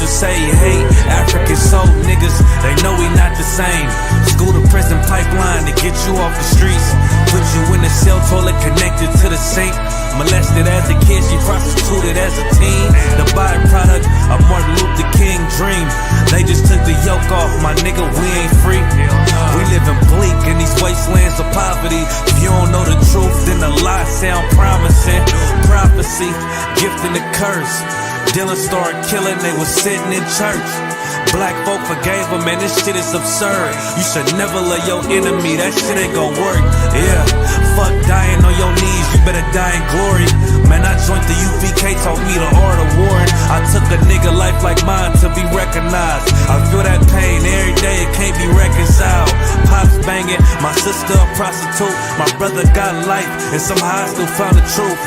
Teachers say he hate African soul niggas, they know we not the same. School to prison pipeline to get you off the streets. Put you in the cell toilet connected to the sink. Molested as a kid, she prostituted as a teen. The byproduct of Martin Luther King dream. They just took the yoke off, my nigga, we ain't free. We living bleak in these wastelands of poverty. If you don't know the truth, then the lies sound promising. Prophecy, gift and the curse. Dylan started killing, they was sitting in church. Black folk forgave him, man, this shit is absurd. You should never love your enemy, that shit ain't gon' work. Yeah, fuck dying on your knees, you better die in glory. Man, I joined the UPK, taught me the art of warring. I took a nigga life like mine to be recognized. I feel that pain every day, it can't be reconciled. Pops banging, my sister a prostitute. My brother got life, and somehow I still found the truth.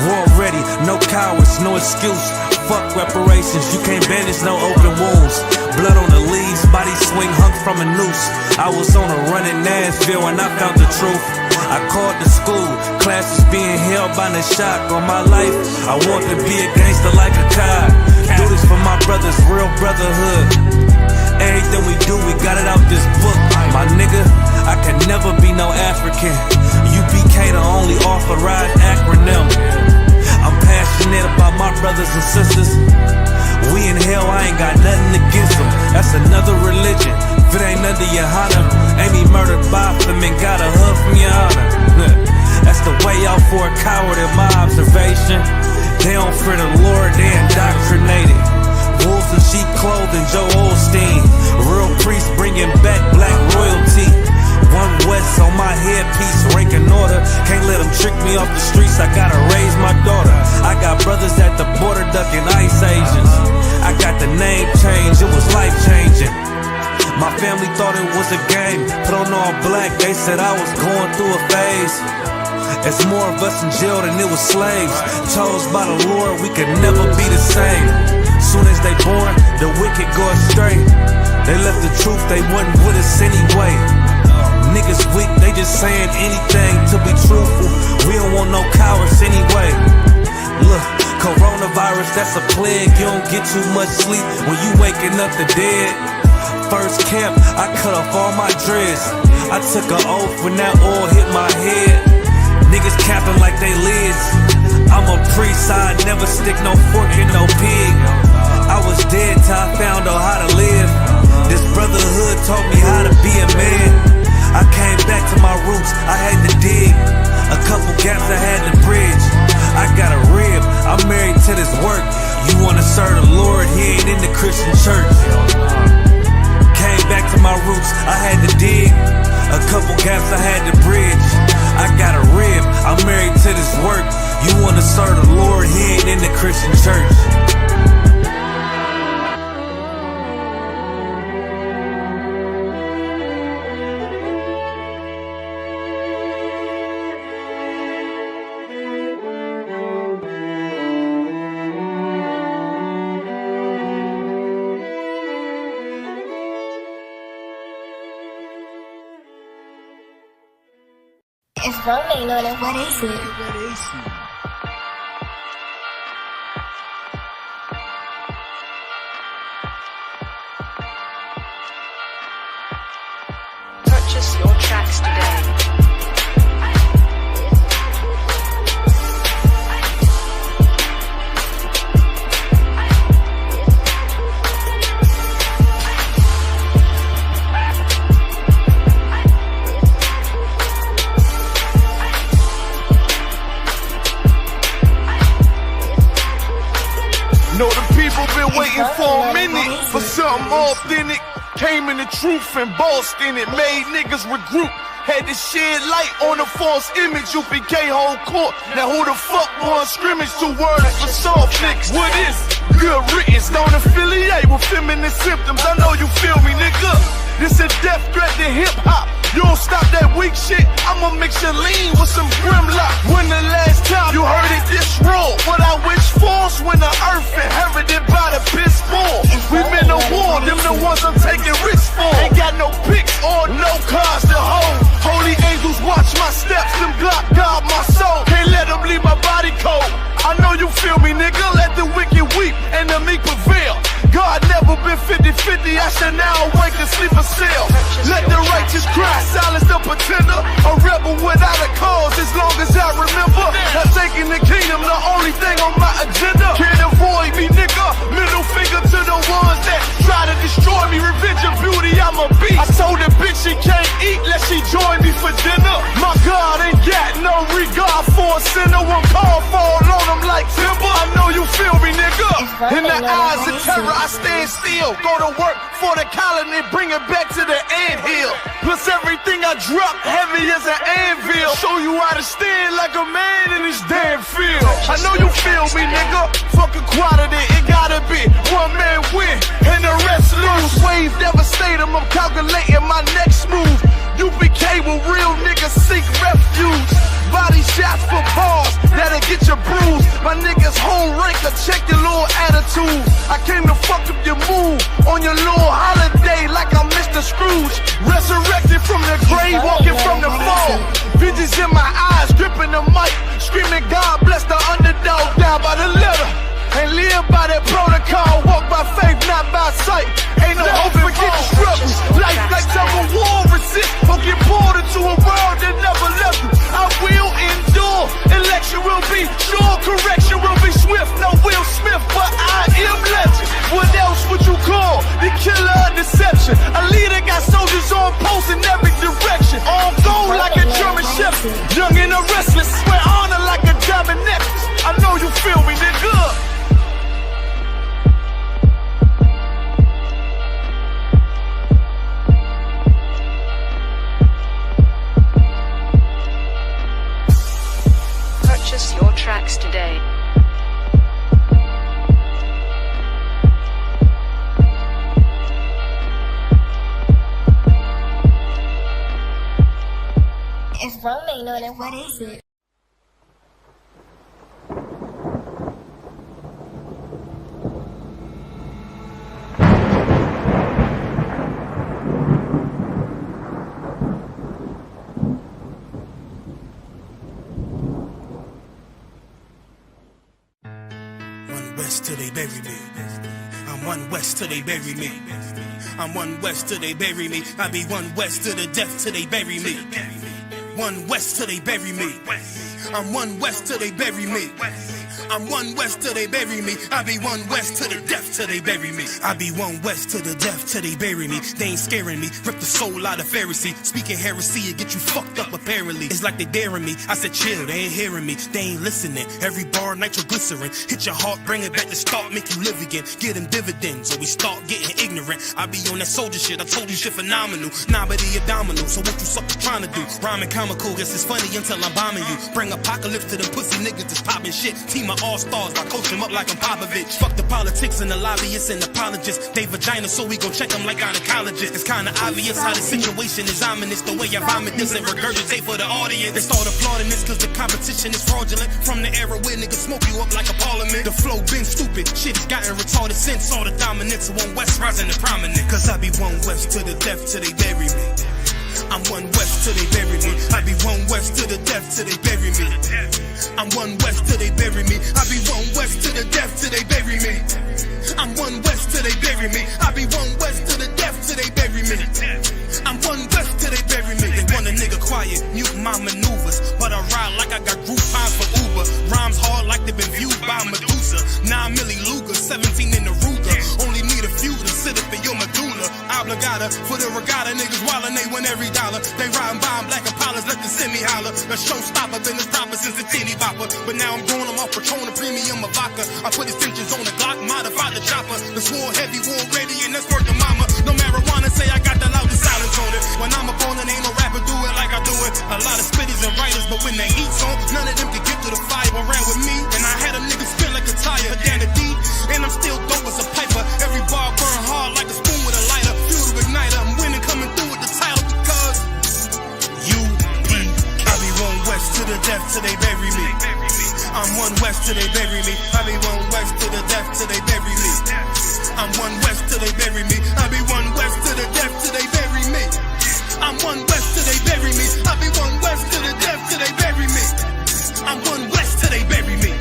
War ready, no cowards, no excuse. Fuck reparations, you can't bandage no open wounds. Blood on the leaves, body swing hung from a noose. I was on a run in Nashville and I found the truth. I called the school, classes being held by the shock on my life. I want to be a gangster like a cop. Do this for my brothers, real brotherhood. Everything we do, we got it out this book. My nigga, I can never be no African. UPK the only authorized acronym. I'm passionate about my brothers and sisters. We in hell, I ain't got nothing against them. That's another religion. If it ain't under your honor, ain't me murdered by them and got a hug from your honor. That's the way out for a coward in my observation. They don't fear the Lord, they indoctrinated. Wolves in sheep clothing, Joe Osteen. Real priest bringing back black royalty. One West on my headpiece, ranking order. Can't let them trick me off the streets, I gotta raise my daughter. I got brothers at the border ducking ice agents. I got the name change, it was life changing. My family thought it was a game, put on all black, they said I was going through a phase. It's more of us in jail than it was slaves. Chose by the Lord, we could never be the same. Soon as they born, the wicked go astray. They left the truth, they wasn't with us anyway. Niggas weak, they just saying anything to be truthful. We don't want no cowards anyway. Look, coronavirus, that's a plague. You don't get too much sleep when you waking up the dead. First camp, I cut off all my dreads. I took an oath when that oil hit my head. Niggas capping like they lids. I'm a priest, I never stick no fork in no pig. I was dead till I found out how to live. This brotherhood taught me how to be a man. I came back to my roots, I had to dig. A couple gaps I had to bridge. I got a rib, I'm married to this work. You wanna serve the Lord, he ain't in the Christian church. Came back to my roots, I had to dig. A couple gaps I had to bridge. I got a rib, I'm married to this work. You wanna serve the Lord, he ain't in the Christian church. It's rolling on it, what is it? Purchase your tracks today. Know the people been waiting for a minute for something authentic. Came in the truth and bossed in it, made niggas regroup. Had to shed light on the false image, UPK whole court. Now who the fuck won scrimmage? 2 words for soft niggas. What is it? Good riddance, don't affiliate with feminine symptoms. I know you feel me, nigga. This a death threat to hip hop. You don't stop that weak shit, I'ma mix your lean with some Grimlock. When the last time you heard it this raw? What I wish for's when the earth inherited by the piss ball. We been to war, them the ones I'm taking risks for. Ain't got no picks or no cars to hold. Holy angels watch my steps, them Glock guard my soul. Can't let them leave my body cold. I know you feel me, nigga, let the wicked weep and the meek prevail. God I'd never been 50-50, I should now awake and sleep a cell. Let the righteous cry, silence the pretender. A rebel without a cause, as long as I remember. Not taking the kingdom, the only thing on my agenda. Can't avoid me, nigga. Middle finger to the ones that try to destroy me. Revenge of beauty, I'm a beast. I told the bitch she can't eat, let she join me for dinner. My God ain't got no regard for a sinner. One call fall on him like timber. I know you feel me, nigga. In the eyes of terror, I stand still. Go to work for the colony, bring it back to the anthill. Plus everything I drop, heavy as an anvil. Show you how to stand like a man in this damn field. I know you feel me, nigga. Fuck equality, it gotta be one man win and the rest lose. Wave devastator, I'm calculating my next move. UPK will real niggas seek refuge. Body shots for bars, that'll get you bruised. My niggas home ranker, check your little attitude. I came to fuck up your mood on your little holiday like I'm Mr. Scrooge. Resurrected from the grave, walking from the fall. Visions in my eyes, gripping the mic, screaming God bless the underdog, down by the letter. And live by that protocol, walk by faith, not by sight. Ain't no hope, forget the struggles. Life like tug of war, resist, or get pulled into a world that never left you. I will endure, election will be sure, correction will be swift. No Will Smith, but I am legend. What else would you call the killer of deception? A leader got soldiers on post in every direction. On gold like a German shepherd, young and a restless, wear honor like a diamond necklace. I know you feel me, nigga. Purchase your tracks today. If Rome ain't on it, what is it? Till they bury me. I'm one west till they bury me. I'm one west till they bury me. I be one west to the death till they bury me. One west till they bury me. I'm one west till they bury me. I'm one west till they bury me. I be one west to the death till they bury me. I be one west to the death till they bury me. They ain't scaring me. Rip the soul out of Pharisee. Speaking heresy, it get you fucked up apparently. It's like they daring me. I said chill, they ain't hearing me. They ain't listening. Every bar nitroglycerin. Hit your heart, bring it back to start, make you live again. Get them dividends or we start getting ignorant. I be on that soldier shit. I told you shit phenomenal. Nah, but he a domino. So what you suckers trying to do? Rhyming comical, guess it's funny until I'm bombing you. Bring apocalypse to them pussy niggas that's popping shit. Team of all-stars, I coach them up like I'm Popovich. Fuck the politics and the lobbyists and apologists. They vagina, so we gon' check them like gynecologists. It's kinda obvious how the situation is ominous. The way I vomit this and regurgitate for the audience. They start applauding this cause the competition is fraudulent. From the era where niggas smoke you up like a parliament. The flow been stupid, shit has gotten retarded since all the dominance of one west rising and prominent. Cause I be one west to the death till they bury me. I'm one west till they bury me. I be one west to the death till they bury me. I'm one west till they bury me. I be one west to the death till they bury me. I'm one west till they bury me. I be one west to the death till they bury me. I'm one west till they bury me. They want a nigga quiet, mute my maneuvers, but I ride like I got Groupon for Uber. Rhymes hard like they been viewed by Medusa. 9 milli Luger, 17 in the Ruger. Only need a few to sit up in your medulla. Obligata for the regatta, niggas wildin', they win every dollar. They riding by in black Impalas, let the semi holler. The showstopper, been the proper since the teeny bopper. But now I'm going, I'm off Patron, a premium of vodka. I put extensions on the Glock, modified the chopper. The swore heavy, war ready, and that's worth the mama. No marijuana, say I got the loudest silence on it. When I'm up on it, ain't no rapper do it like I do it. A lot of spitters and writers, but when the heat's on, none of them can get to the fire around with me. And I had a nigga spin like a tire, down the D, and I'm still dope as a piper. Every bar burn hard like a spoon with a lighter. Fuel to igniter, I'm winning, coming through with the title because UPK. I be one west to the death till they bury me. I'm one west till they bury me. I be one west to the death till they bury me. I'm one west till they bury me. I be one west to the death till they bury me. I'm one west till they bury me. I be one west to the death till they bury me. I'm one west till they bury me.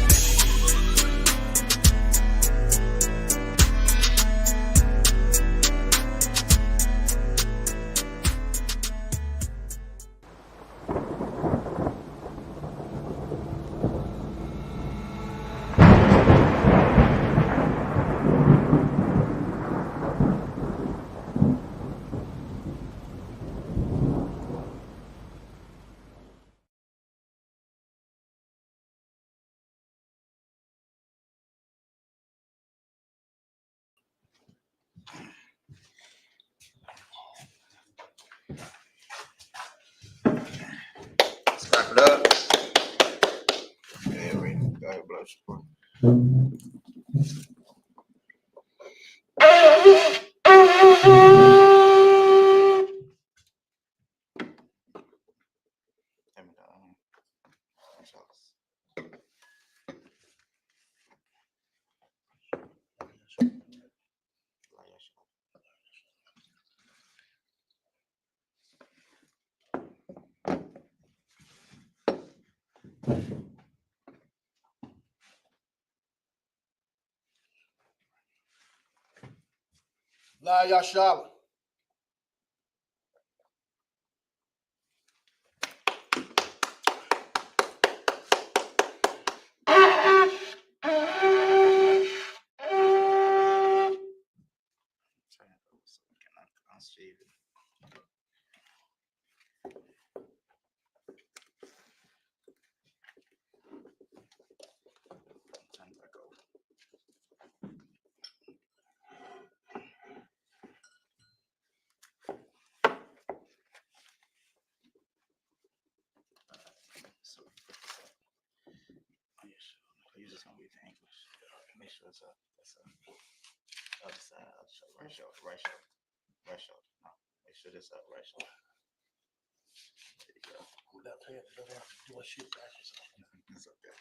La Yashala. You're just gonna read the English. Make sure it's up. That's up. Other side, other shoulder, right shoulder, right shoulder, right shoulder. No, make sure this up, right shoulder. There you go. Left hand, don't have to do a shit backwards. It's okay.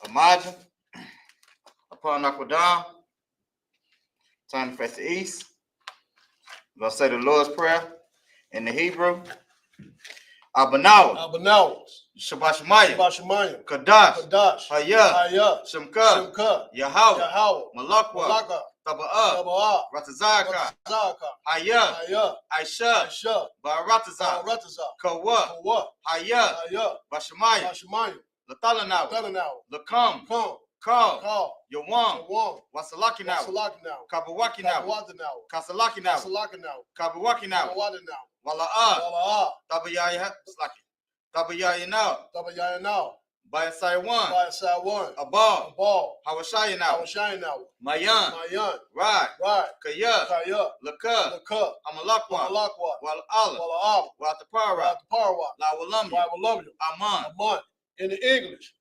Imagine upon knuckle down, turn to face the east. We're gonna say the Lord's Prayer in the Hebrew. Abanawas. Shabbat Shemayim. Bashamayim. Kadash. Kadash. Hayah. Hayah. Shemka. Shemka. Yahweh. Yahweh. Malakwa. Malaka. Taba'ah. Taba'ah. Ratazaka. Zaka. Hayah. Hayah. Aisha. Aisha. Barataza. Rataza. Kawa. Kawa. Hayah. Hayah. Bashamayim. Bashamayim. Latalanawa. Galanawa. Lakam. Come. Call. Call. Yawam. Yawam. Wasalaki now. Salaki now. Kabawaki now. Kabawada now. Kasalaki now. Salaki now. Kabawaki now. Kabawada now. Wala'ah. Wala'ah. Tabayaya. Slaki. Tabayaya now. Tabayaya now. Bayasai one. By side one. Abal. Ball. Hawashaya now. Awashaya now. Mayan. Mayan. Right. Right. Kaya. Kaya. Laka. The cup. Amalakwa. Malakwa. Wala'ala. Wala'ala. Watapara. Parwa. Lawalami. I will love you. Aman. Aman. In the English.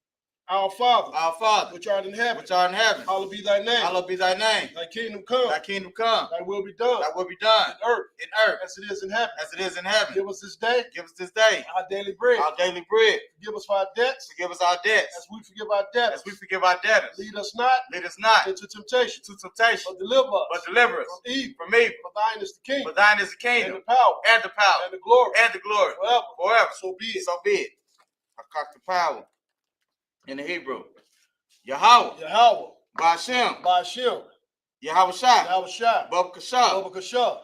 Our Father. Our Father. Which art in heaven. Which art in heaven. Hallowed be thy name. Hallowed be thy name. Thy kingdom come. Thy kingdom come. Thy will be done. Thy will be done. In earth. In earth. As it is in heaven. As it is in heaven. Give us this day. Give us this day Our daily bread. our daily bread. Forgive us for our debts. Forgive us our debts. As we forgive our debtors. As we forgive our debtors. Lead us not Lead us not into temptation. to temptation. But deliver us. But deliver us from evil. from evil. For thine is the For kingdom. thine is the And kingdom. the power. And the power. And the glory. And the glory. Forever. Forever. So be it. So be it. Hakak the power. In the Hebrew. Yahweh. Yahweh. Ba'ashem. Ba'ashem. Yahweh Shai. Yahweh Shai. Baba Kashah. Baba Kashah.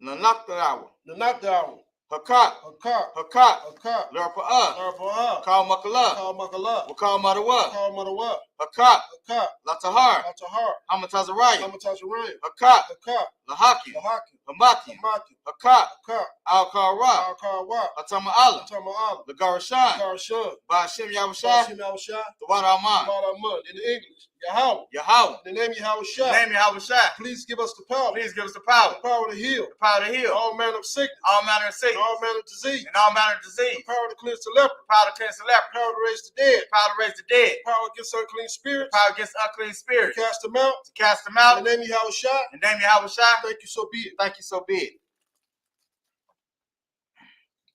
Nanaktawa. The knockdown. Hakat. Hakar. Hakat. Hakar. Lurpa'ah. Arpahah. Kal Makala. Kal Makala. Wakal Madawa. Kal Madawa. Hakat. Hakar. Latahar. Atahar. Hamatazariah. Hamatazariah. Hakat. Hakar. Lahaki. Lahaki. Hamaki. Hamaki. Hakat. Hakar. Al-Kara. Al-Kawa. Hatama Allah. Atama'ala. Lagarashan. Karashan. Ba'ashem Yahushai. Ba'ashem Yahushai. The water Aman. Ba'alaman. In the English. Yahweh. Yahweh. In the name of Yahweh Shai. Name Yahushai. Please give us the power. Please give us the power. The power to heal. The power to heal. All manner of sickness. All manner of And sickness. all manner of disease. And all manner of disease. The power to cleanse the leper. The power to cleanse the leper. The power to raise the dead. The power to raise the dead. The power against unclean spirits. The power against unclean spirits. To cast them out. To cast them In out. the name of Yahweh Shai. In the name of Yahushai. Thank you, so be it. Thank you, so be it.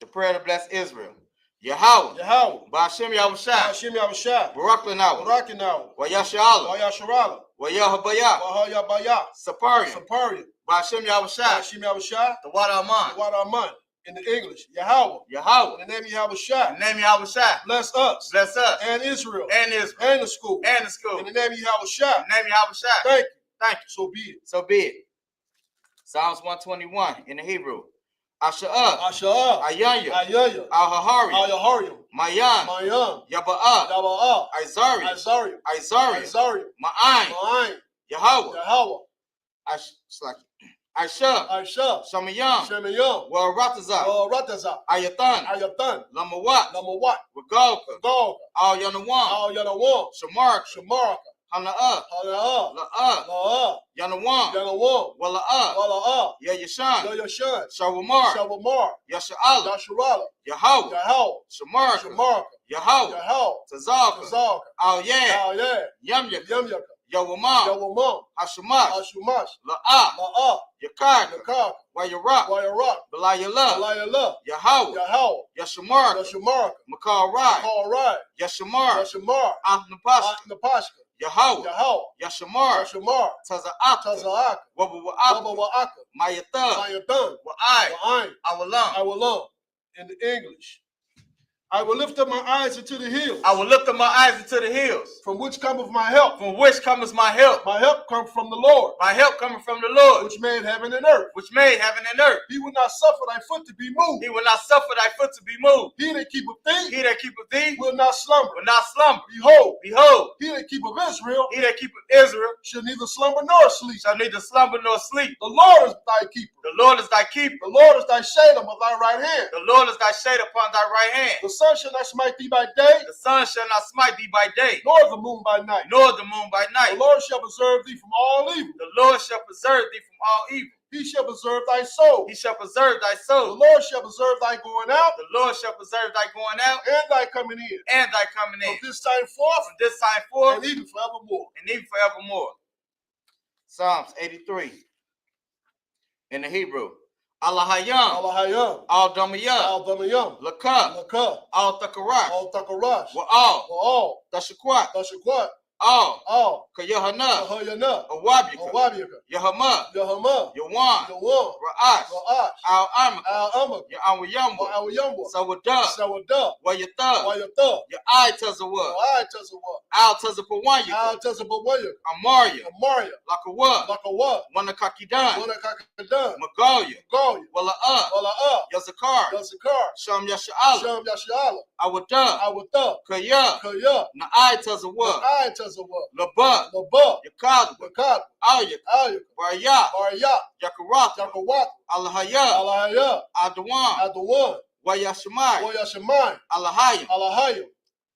The prayer to bless Israel. Yahweh. Yahweh. Ba'ashem Yahushai. Hashem Yahweh Shai. Barak Lanawa. Barakinawa. Wayashala. Wayasharala. Wayahabaya. Wahayabaya. Saparian. Saparia. Ba'ashem Yahushai. Hashem Yahweh Shai. The water Aman. Wadaman. In the English. Yahweh. Yahweh. In the name of Yahweh Shai. In the name of Yahushai. Bless us. Bless us. And Israel. And Israel. And the school. And the school. In In the name of Yahweh Shai. the name of Yahushai. Thank you. Thank you. So be it. So be it. Psalms 121 in the Hebrew. Asha'ah. Asha'ah. Ayanya. Ayaya. Al-Hahari. Ayahariam. Mayan. Mayam. Yaba'ah. Yaba'ah. Izari. Isariam. Izari. Isariam. Ma'ain. Ma'ain. Yahweh. Yahweh. Aisha. Aisha. Shamayam. Shemayam. Warataza. Rataza. Ayatan. Ayatan. Lamawat. Lamawat. Wagalka. Gog. Al Yanawam. Al Yanawam. Shamark. Shamaraka. Hana'ah. Hala'ah. La'ah. La'ah. Yanawam. Yanawam. Wala'ah. Wala'ah. Yayashan. Yayashan. Shawamar. Shavamar. Yasha'ala. Yasharala. Yahweh. Yahweh. Shamark. Shamaraka. Yahweh, Yahweh, Tazaka, Tazaka, Al yeah, Al yeah, Yum Yaka, Yum Yaka, Yawamam, Yawamam, Hashamash, Ashumash, La'a, La'a, Yakaka, Yakak, Wayarak, Wayarak, Belayala, Alayala, Yahweh, Yahweh, Yashamar, Yashamarka, Makal Rai, Call Rai, Yashamar, Yashamar, Atnapash, Napashka, Yahweh, Yahweh, Yashamar, Yashamar, Taza'aka, Taza'aka, Wabawa'aka, Baba Wa'aka, Mayatha, Mayathan, Wa'ai, Wa'ain, I Awalam. will love. In the English. I will lift up my eyes into the hills. I will lift up my eyes into the hills. From which cometh my help? From which cometh my help? My help comes from the Lord. My help coming from the Lord, Which made heaven and earth. which made heaven and earth. He will not suffer thy foot to be moved. He will not suffer thy foot to be moved. He that keepeth thee He that keepeth thee will not slumber. will not slumber. Behold, Behold, he that keepeth Israel he that keepeth Israel shall neither slumber nor sleep. shall neither slumber nor sleep. The Lord is thy keeper. The Lord is thy keeper. The Lord is thy shade of thy right hand. The Lord is thy shade upon thy right hand. The sun shall not smite thee by day, The sun shall not smite thee by day, nor the moon by night. nor the moon by The night. Lord shall preserve thee from all evil. The Lord shall preserve thee from all evil. He shall preserve thy soul. He shall preserve thy The soul. Lord shall preserve thy going out The Lord shall preserve thy going out and thy coming in. and thy coming From in. this time forth From this time forth and even forevermore. and even forevermore. Psalms 83 in the Hebrew. Allahayam, Allahayam, Al-Damayam, Al-Damayam, Lakah, Lakah, Al-Thakarash, Al-Takarash, Wa'al, Wa'al, Tashakwat, Tashakwat, Al, Al, Kayahana, Ahayana, Awabika, Awabiyaka, Yahama, Yahama, Yawan, Yawan, Ra'ash, Ra'ash, Al-Amaka, Al-Amak, Ya'awayamba, Wa'awiyamba, Sawada, Sawada, Wayatha, Wayatha, Ya'ai Tazawa, Wa'ai Tazawa, Al Tazapawanya, Al Tazabawaya, Amaria, Amaria, Lakawa, Lakawa, Wanakakidan, Wanakakadan, Magalia, Goya, Wala'a, Wala'a, Yazakar, Yazakar, Sham Yasha'ala, Sham Yashiala, Awada, Awatha, Kaya, Kaya, Na'ai Tazawa, Wa'ai Tazawa, Laba, Laba, Yakad, Wakad, Ayak, Ayak, Baraya, Baraya, Yakarata, Yakawat, Alahaya, Alahaya, Adawan, Adawan, Wayashamai, Wayashamai, Alahaya, Alahaya,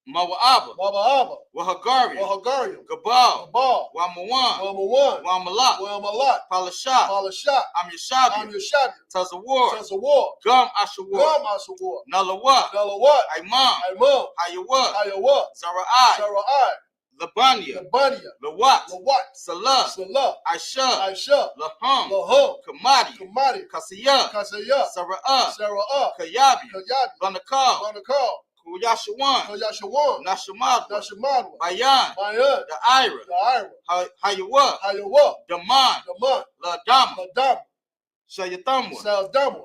Mawa'aba, Wabaaba, Wahagaria, Wahagaria, Gabal, Abal, Wamawan, Wamawan, Wamalak, Wamalat, Palashat, Palashat, Amyashabi, Amyashabi, Tazawar, Tazawar, Gum Ashawar, Gam Asawar, Nalawa, Nelawat, Imam, Imam, Hayawa, Hayawat, Zara'ai, Sarai, Labania, Labania, Lawat, Lawat, Salah, Salah, Aisha, Aisha, Laham, Laham, Kamadi, Kamadi, Kasiya, Kasaya, Sara'ah, Sarah, Kayabi, Kayabi, Lanakal, Manakal, Kuyashawan, Koyashawan, Nashamadwa, Nashamadwa, Bayan, Mayan, the Ira, the Ira, Hayawa, Hayawa, Daman, Daman, Ladama, Madam, Shayatamwa, Saldama,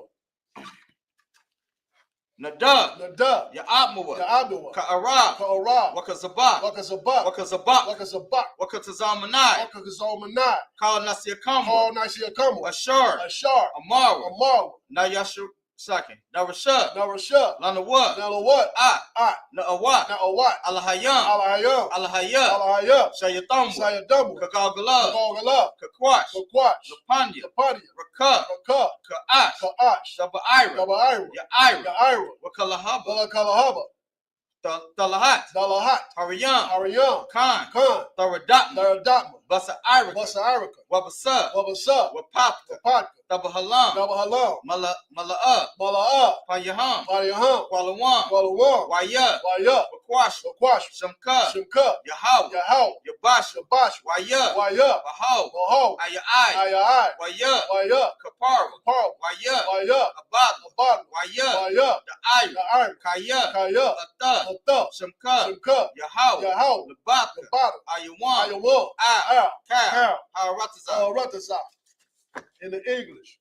Nadab, Nadab, Ya'atmawa, Ya'adawa, Ka'arab, Ka'ara, Wakazabat, Wakazabat, Wakazabat, Wakazabat, Wakatazamanai, Wakazalmanai, Kal Nasiakamwa, Paul Nasiakamu, Ashar, Ashar, Amara, Amar, Nayashu, second, Narashad, Narasha, Lanawat, Nalawat, Ah, Na'awat, Na'awat, Alahayam, Alahayam, Alahaya, Alahayam, Shayatamwa, Sayadamu, Kagalgala, Kagala, Kakwash, Kakwash, Lapanya, Kapadia, Raka, Kaka, Ka'ash, Ka'ash, Saba'ira, Gabaira, Ya'ira, Ya'ira, Wakalahaba, Balakalahaba, Talahat, Dalahat, Hariyam, Ariyam, Khan, Khan, Taradatma, Daradatma, Basa'iraka, Basarika, Wabasa, Wabasa, Wapapka, Kapatka, Tabahalam, Dabahalam, Mala'a, Mala'a, Payaham, Pariyaham, Kwalawan, Walawam, Waya, Waya, Wakwash, Wakwash, Shamka, Shimka, Yahau, Yahau, Yabash, Shabash, Waya, Waya, Bahau, Baho, Ayai, Ayai, Waya, Waya, Kapara, Par, Waya, Waya, Abad, Abad, Waya, Waya, the Ira, the Iron, Kaya, Kaya, Ata, Ata, Shamka, Shimka, Yahau, Yahau, Labaka, the Bottom, Ayawan, Ayawa, Ah, Ka, Cow, Haratazah. Ratazah, in the English.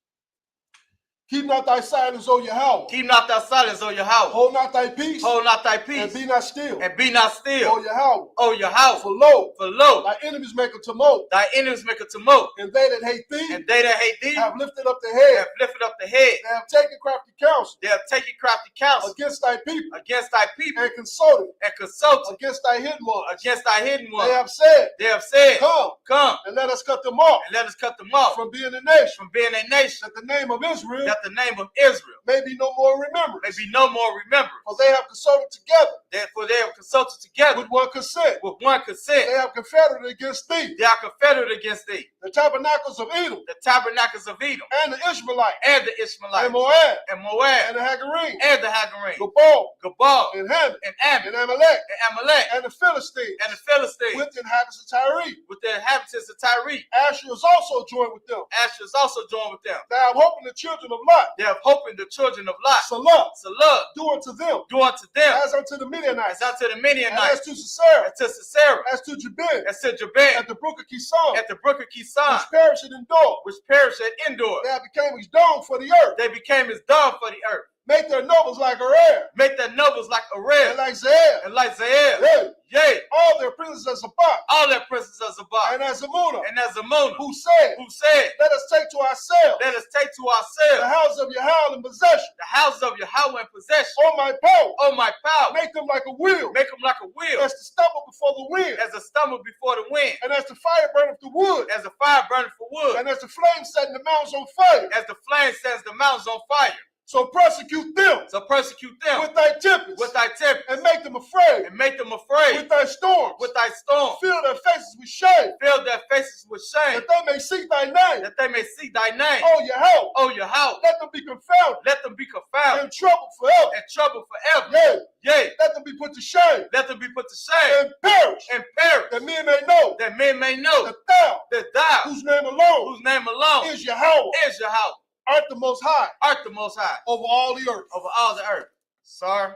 Keep not thy silence, O Yahweh. Keep not thy silence, O Yahweh. Hold not thy peace. Hold not thy And peace. be not still. And be not still. O Yahweh. O Yahweh. For lo, For lo, thy enemies make a tumult. thy enemies make a tumult. And they that hate thee And they that hate thee have lifted up the head. have lifted up the head. They have taken crafty counsel They have taken crafty counsel against thy people. against thy people. And consulted And consulted against thy hidden ones. against thy hidden ones. They have said, They have said, come come and let us cut them off and let us cut them off from being a nation. from being a nation. That the name of Israel That the name of Israel may be no more remembrance. may be no more remembrance. For they have consulted together Therefore they have consulted together with one consent. with one consent. They have confederate against thee, They are confederate against thee. the tabernacles of Edom, The tabernacles of Edom and the Ishmaelites, and the Ishmaelites and Moab, and Moab and the Hagarene, and the Hagarene, Gabal, Gabal and Hammon, and Ammon and Amalek, and Amalek and the Philistines, and the Philistines with the inhabitants of Tyre. with the inhabitants of Tyre. Asher is also joined with them. Asher is also joined with them. They have hope in the children of Lot. They have hope in the children of Lot. Salah, Salah, do unto them, do unto them as unto the Midianites, as unto the and Midianites, as to Sisera, and to Sisera, as to Jabin, as to Jabin, at the brook of Kison, at the brook of Kison, which perished in Endor. which perished at Endor. They have become as dung for the earth. They became as dung for the earth. Make their nobles like Arer, Make their nobles like and Arel like Zael, and like Zael. yea, Yea, all their princes as Sabbath, all their princes of Zabah and as Amunah, and as Ammon, who said, who said, let us take to ourselves let us take to the ourselves house of Yahweh in possession. the house of Yahweh in possession. On my power, Oh, my power, make them like a wheel, make them like a wheel, as to stumble before the wind, as a stumble before the wind, and as the fire burneth the wood, as a fire burning for wood, and as the flame setting the mountains on fire. as the flame sets the mountains on fire. So persecute them So persecute them with thy tempest, with thy tempest and make them afraid and make them afraid with thy storms. with thy storm. Fill their faces with shame, Fill their faces with shame, that they may seek thy name. that they may see thy name. Oh, Yahweh, Oh, Yahweh, let them be confounded let them be confounded and troubled forever. and troubled forever. Yea, Yea, let them be put to shame let them be put to shame and perish, and perish, that men may know that men may know that thou, that thou, whose name alone whose name alone is Yahweh, is Yahweh, art the most high art the most high over all the earth. over all the earth. Sir,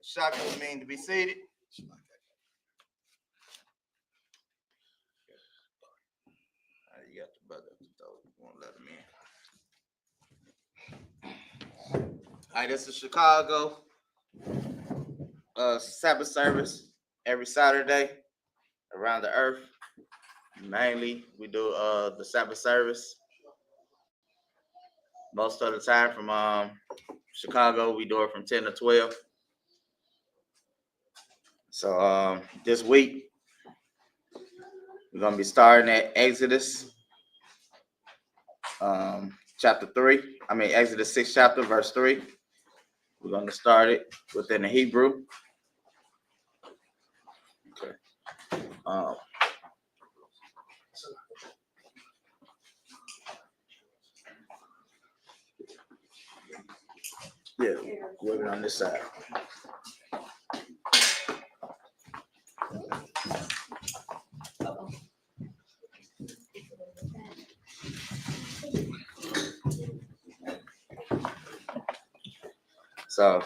shotgun mean to be seated. You got the brother, though. Won't let him in. All right, this is Chicago. Sabbath service every Saturday around the earth. Mainly, we do the Sabbath service. Most of the time from Chicago, we do it from 10 to 12. So this week, we're going to be starting at Exodus chapter 3. Exodus 6 chapter, verse 3. We're going to start it within the Hebrew. Okay. Yeah, working on this side. So,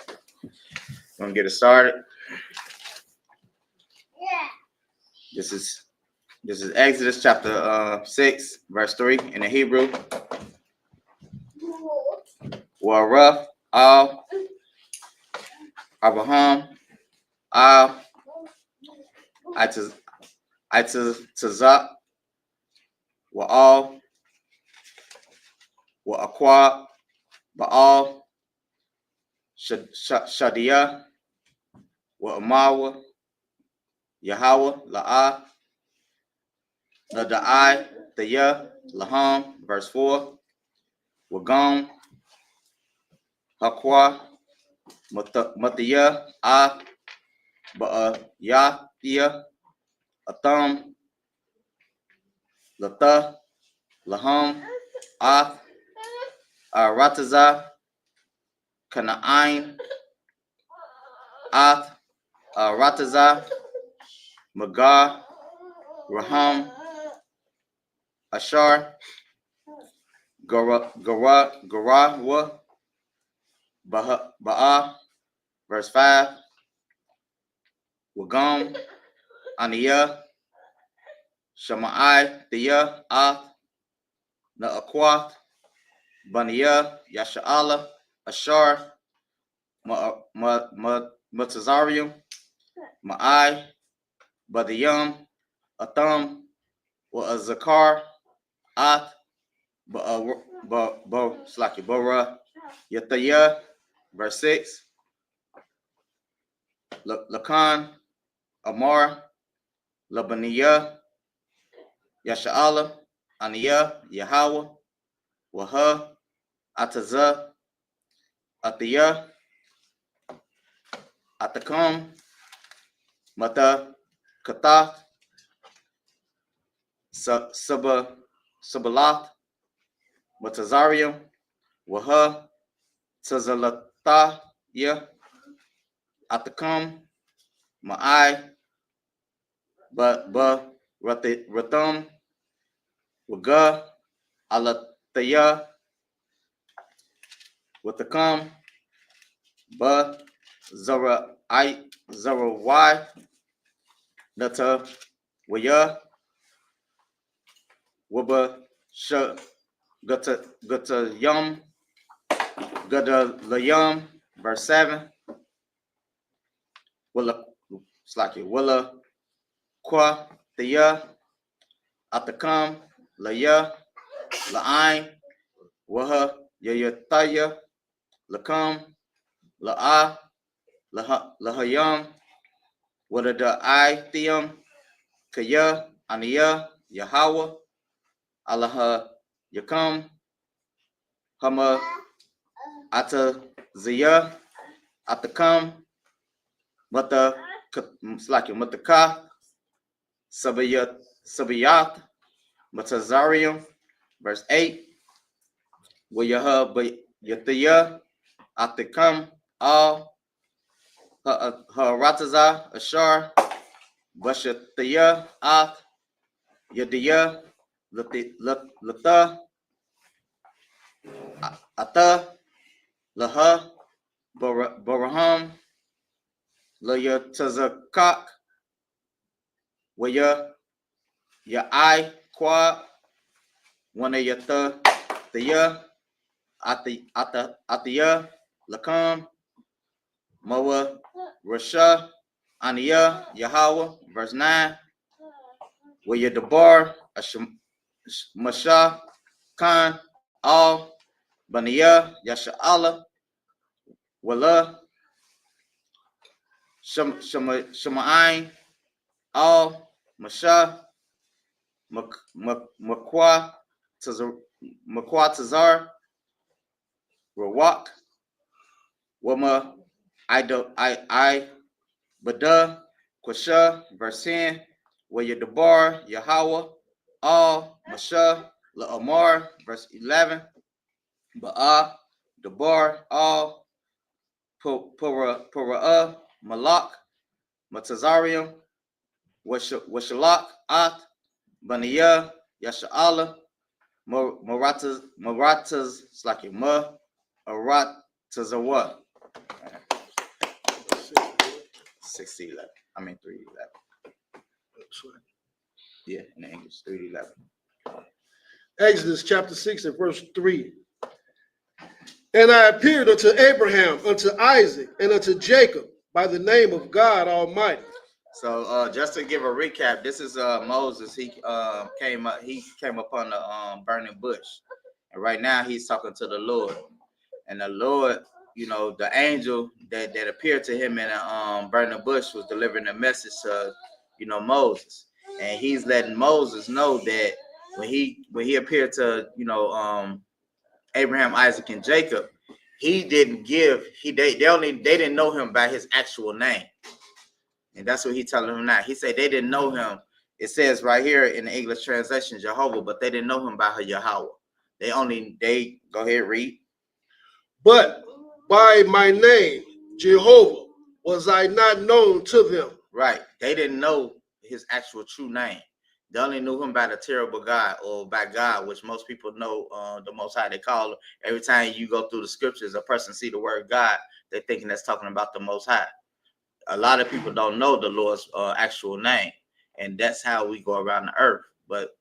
I'm gonna get it started. This is Exodus chapter 6, verse 3 in the Hebrew. Waraf al Abraham al Itazak wa al wa Aqua Baal Shadia wa Amawa Yahweh La'ah Nadai Thaya Laham, verse 4. Wagam Hakwa Mathiya Ah Ba'ayathia Atham Latha Laham Ah Rataza Kana'ain Ath Rataza Magar Raham Ashar Garawa Ba'a, verse 5. Wagam Aniya Shamai Thea Ath Na'akwath Baniya Yasha'ala Ashar Matazarium Ma'ai Badiyam Atham wa Zakar Ath Bora Yathaya, verse 6. Lakan Amar Labaniya Yasha'ala Aniya Yahweh Waha Ataza, Athiya, Atakum, Mata, Katha, Sabalath, Matazarium, Waha, Tazalatha, Atakum, Ma'ai, Rathum, Waga, Alataya, Watakam, Ba, Zarawai, Nata, Waya, Waba, Gata Yum, Gada Layum, verse 7. Willa, it's like it. Willa, Qua, Thea, Atakam, Laya, La'ain, Waha, Yayataya, Lakam, La'a, Lahayam, Wadada I, Theum, Kaya, Aniya, Yahweh, Allaha, Yakam, Hama, Ata, Zaya, Atakam, Mata, Slaki, Mataka, Sabayat, Matazarium, verse 8. Wayaha, Yathaya, Atakam, Al, Harataza, Ashar, Bashathaya, Ath, Yadaya, Latha, Atha, Laha, Baraham, Layatazakak, Waya, Ya'ai, Qua, Wanayatha, Thaya, Athiya, Lakam, Moa, Rasha, Aniya, Yahweh, verse 9. Waya Dabar, Masha, Khan, Al, Baniya, Yasha'ala, Wala, Shama'ain, Al, Masha, Makwa Tazar, Rawak, Wama, I, Bada, Kwasha, verse 10, Waya Dabar, Yahweh, Al, Masha, La'amar, verse 11, Ba'a, Dabar, Al, Pura'ah, Malak, Matazarium, Washalak, Ath, Baniya, Yasha'ala, Maratas, it's like a Ma, Arat, Tazawa. 6-11. I mean 3-11. Yeah, in English, 3-11. Exodus chapter 6 and verse 3. And I appeared unto Abraham, unto Isaac, and unto Jacob by the name of God Almighty. So just to give a recap, this is Moses. He came upon the burning bush, and right now he's talking to the Lord. And the Lord, the angel that appeared to him in a burning bush was delivering a message to Moses, and he's letting Moses know that when he appeared to Abraham, Isaac, and Jacob, he didn't give they didn't know him by his actual name. And that's what he's telling him now. He said they didn't know him. It says right here in the English translation, Jehovah, but they didn't know him by Yahweh. They go ahead, read. But by my name, Jehovah, was I not known to them. Right. They didn't know his actual true name. They only knew him by the terrible God, or by God, which most people know the Most High. They call him. Every time you go through the scriptures, a person see the word God, they're thinking that's talking about the Most High. A lot of people don't know the Lord's actual name, and that's how we go around the earth. But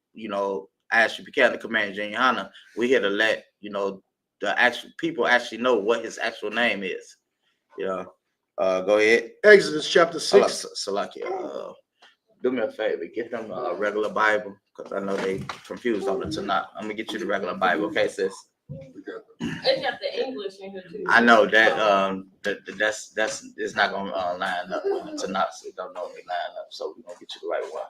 as you became the commander in Johanna, we here to let the actual people actually know what his actual name is. Go ahead. Exodus chapter 6. Salakia, do me a favor, get them a regular Bible, because I know they confused on the Tanakh. I'm gonna get you the regular Bible, okay, sis? They got the English in here too. I know that that's it's not gonna line up with the Tanakh, so it don't normally line up. So we're gonna get you the right one.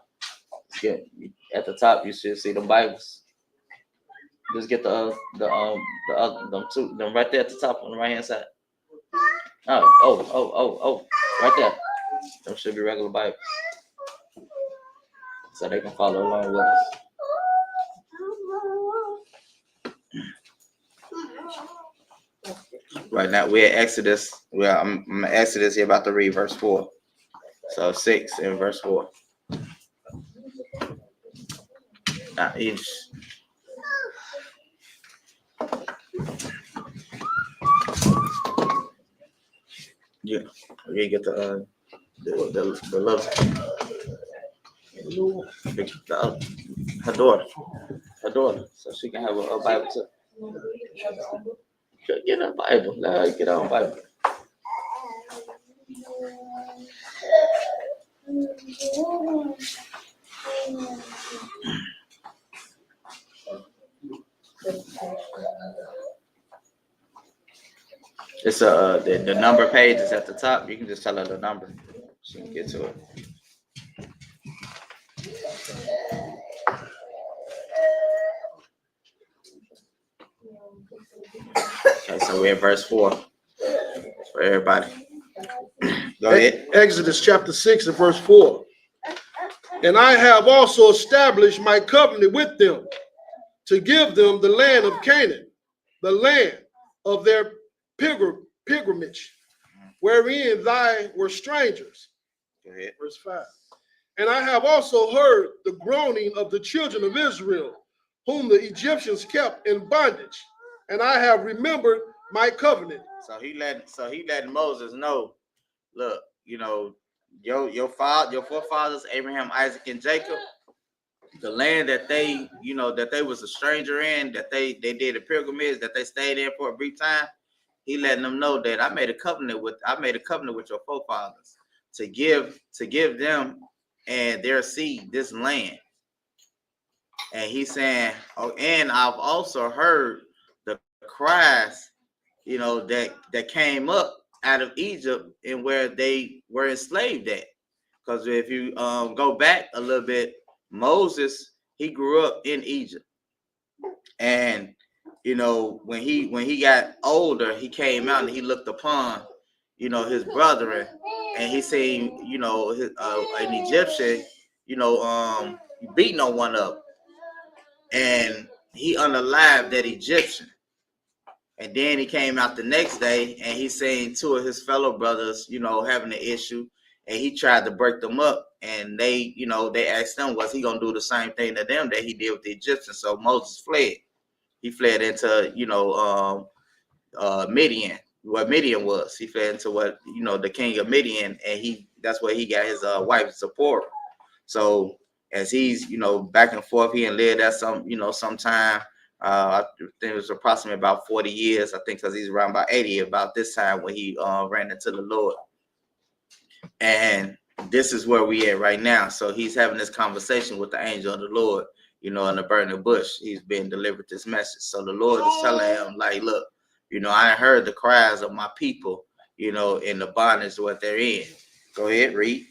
Good. At the top, you should see the Bibles. Just get the other them right there at the top on the right hand side. Oh, right there. Them should be regular Bible, so they can follow along with us. Right now we're at Exodus. Well, I'm at Exodus here, about to read verse 4. So 6 and verse 4. Now each. Yeah, we get the love. Her daughter, so she can have a Bible too. Get a Bible. Let her get her own Bible. It's the number page is at the top. You can just tell her the number. She can get to it. Okay, so we're in verse 4 for everybody. Go ahead. Exodus chapter 6 and verse 4. And I have also established my covenant with them to give them the land of Canaan, the land of their pilgrimage, wherein thy were strangers. Go ahead. Verse 5. And I have also heard the groaning of the children of Israel, whom the Egyptians kept in bondage, and I have remembered my covenant. So he let Moses know, look, you know, your forefathers, Abraham, Isaac, and Jacob, the land that they, you know, that they was a stranger in, that they did a pilgrimage, that they stayed in for a brief time. He letting them know that I made a covenant with your forefathers to give them and their seed this land. And he's saying, oh, and I've also heard the cries, you know, that came up out of Egypt and where they were enslaved at. Because if you go back a little bit, Moses, he grew up in Egypt. And, you know, when he got older, he came out and he looked upon, you know, his brethren, and he seen, you know, an Egyptian, you know, beating on one of them. And he unalived that Egyptian. And then he came out the next day and he seen two of his fellow brothers, you know, having an issue, and he tried to break them up. And they, you know, they asked him, was he gonna do the same thing to them that he did with the Egyptians? So Moses fled. He fled into, you know, Midian, what Midian was. He fled into what, you know, the king of Midian, and that's where he got his wife Zipporah. So as he's, you know, back and forth, he and lived at some time. I think it was approximately about 40 years, I think, because he's around about 80 about this time when he ran into the Lord. And this is where we at right now. So he's having this conversation with the angel of the Lord, you know, in the burning bush. He's been delivered this message. So the Lord is telling him, like, look, you know, I heard the cries of my people, you know, in the bondage what they're in. Go ahead, read.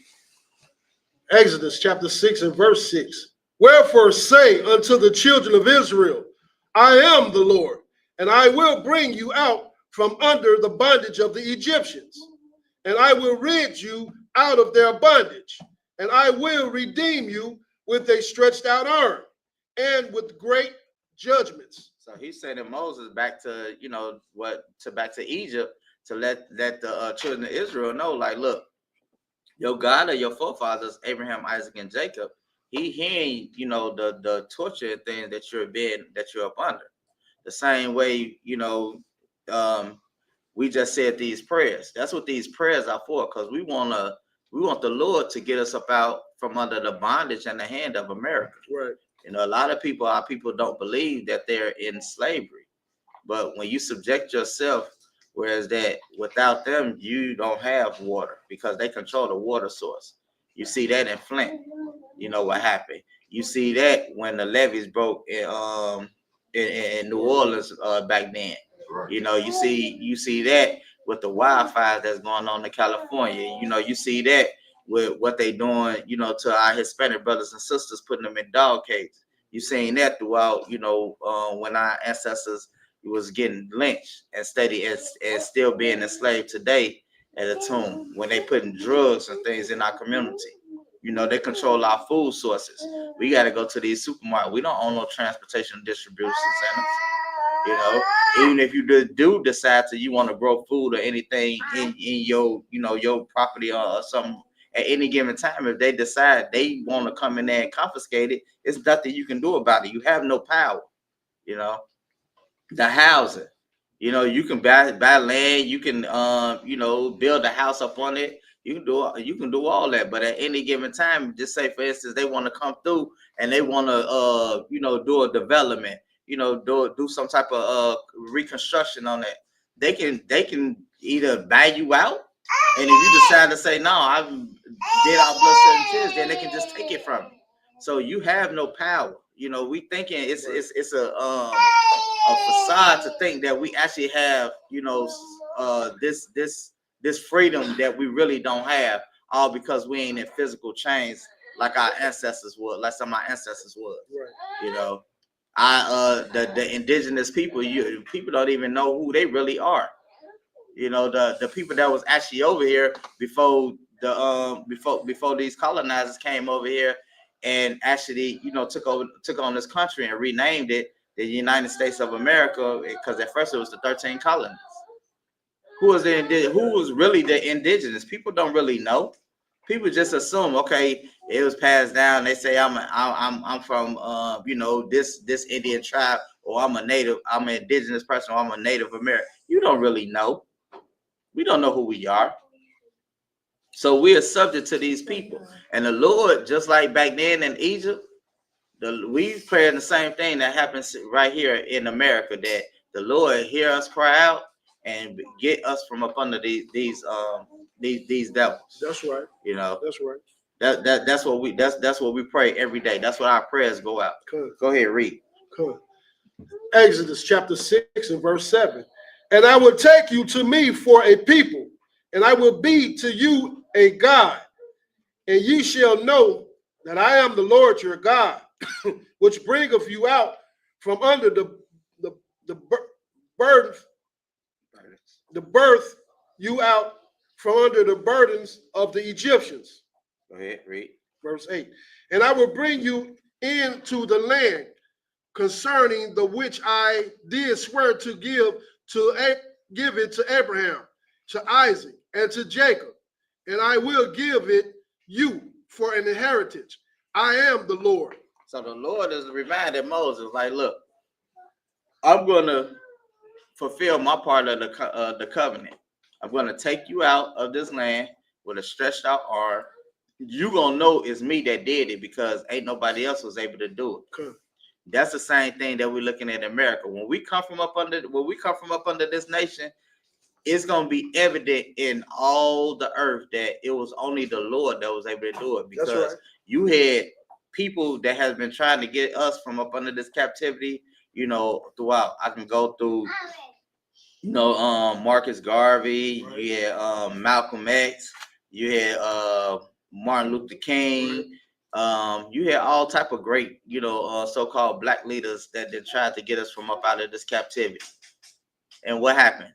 Exodus chapter 6 and verse 6. Wherefore say unto the children of Israel, I am the Lord, and I will bring you out from under the bondage of the Egyptians, and I will rid you out of their bondage, and I will redeem you with a stretched out arm and with great judgments. So he's sending Moses back to, you know, back to Egypt to let the children of Israel know, like, look, your God or your forefathers, Abraham, Isaac, and Jacob, he hearing, you know, the torture and things that you're up under. The same way, you know, we just said these prayers. That's what these prayers are for, because we want the Lord to get us up out from under the bondage and the hand of America. Right. You know, a lot of our people don't believe that they're in slavery. But when you subject yourself, whereas that without them, you don't have water because they control the water source. You see that in Flint. You know what happened. You see that when the levees broke in New Orleans back then. You know, you see that with the wildfires that's going on in California. You know, you see that with what they doing, you know, to our Hispanic brothers and sisters, putting them in dog cages. You seen that throughout, when our ancestors was getting lynched and still being enslaved today at a tomb when they putting drugs and things in our community. They control our food sources. We got to go to these supermarkets. We don't own no transportation and distribution centers. Even if you do decide you want to grow food or anything in your, your property or something at any given time, if they decide they want to come in there and confiscate it, it's nothing you can do about it. You have no power. The housing, you can buy land, you can build a house up on it. You can do all that, but at any given time, just say for instance they want to come through and they want to do a development, do some type of reconstruction on it. They can either buy you out, and if you decide to say no, I did our blood certain tears, then they can just take it from you. So you have no power. We thinking it's a facade to think that we actually have this freedom that we really don't have, all because we ain't in physical chains like our ancestors would, like some of our ancestors would. Right. The indigenous people, people don't even know who they really are. The people that was actually over here before these colonizers came over here and actually took on this country and renamed it the United States of America, because at first it was the 13 colonies. Who was really the indigenous? People don't really know. People just assume, okay, it was passed down. They say I'm from this Indian tribe, or I'm an indigenous person, or I'm a Native American. You don't really know. We don't know who we are. So we are subject to these people. And the Lord, just like back then in Egypt, we praying the same thing that happens right here in America, that the Lord hear us cry out and get us from up under these devils. That's right. That's right. That's what we pray every day. That's what our prayers go out. Good. Go ahead, read. Good. Exodus chapter 6 and verse 7. And I will take you to me for a people, and I will be to you a God, and ye shall know that I am the Lord your God, which bringeth you out from under the birth you out from under the burdens of the Egyptians. Go ahead, read. Verse 8. And I will bring you into the land concerning the which I did swear to give it to Abraham, to Isaac, and to Jacob, and I will give it you for an inheritance. I am the Lord. So the Lord is reminding Moses, like, look, I'm going to fulfill my part of the covenant. I'm going to take you out of this land with a stretched out arm. You're going to know it's me that did it, because ain't nobody else was able to do it. Okay. That's the same thing that we're looking at in America. When we come from up under this nation, it's going to be evident in all the earth that it was only the Lord that was able to do it, because right. You had people that has been trying to get us from up under this captivity, throughout. I can go through, Marcus Garvey, right. You had Malcolm X, you had Martin Luther King, you had all type of great, so-called black leaders that tried to get us from up out of this captivity. And what happened?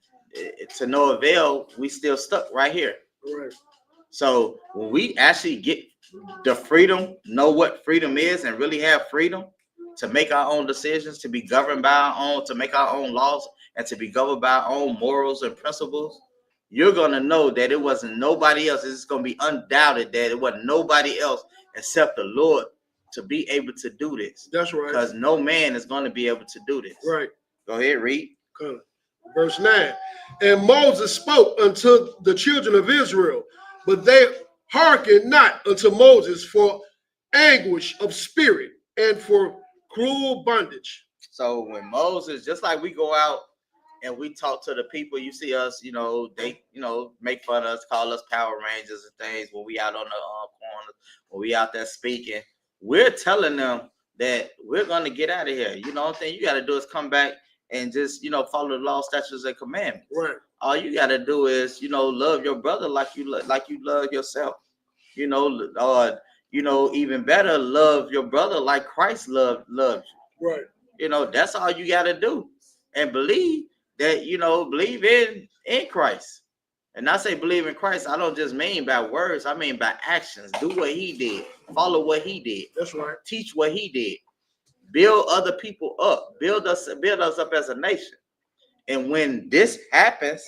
To no avail, we still stuck right here. Right. So when we actually get the freedom, know what freedom is, and really have freedom to make our own decisions, to be governed by our own, to make our own laws, and to be governed by our own morals and principles, you're going to know that it wasn't nobody else. It's going to be undoubted that it wasn't nobody else except the Lord to be able to do this. That's right. Because no man is going to be able to do this. Right. Go ahead, read. Good. Verse 9. And Moses spoke unto the children of Israel, but they hearkened not unto Moses for anguish of spirit and for cruel bondage. So when Moses, just like we go out and we talk to the people, you see us, they, make fun of us, call us Power Rangers and things when we out on the corner, when we out there speaking, we're telling them that we're going to get out of here. You know what I'm saying? You got to do is come back and just, follow the law, statutes, and commandments. Right. All you got to do is, love your brother like you love yourself. even better, love your brother like Christ loved you. Right. That's all you got to do, and believe that, believe in Christ. And I say believe in Christ, I don't just mean by words, I mean by actions. Do what he did, follow what he did. That's right. Teach what he did. Build other people up, build us up as a nation. And when this happens,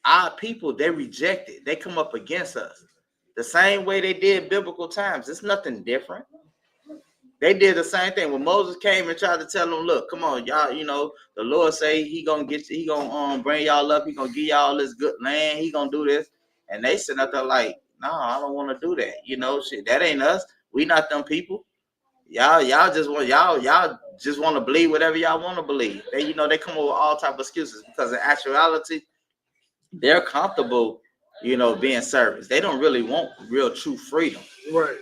our people, they reject it. They come up against us the same way they did biblical times. It's nothing different. They did the same thing when Moses came and tried to tell them, look, come on, y'all, the Lord say he gonna get you, he gonna bring y'all up, he gonna give y'all this good land, he gonna do this. And they sit up there like, no, I don't want to do that. Shit, that ain't us. We not them people. Y'all just want to believe whatever y'all want to believe. They they come up with all type of excuses because in actuality, they're comfortable, being servants. They don't really want real true freedom. Right.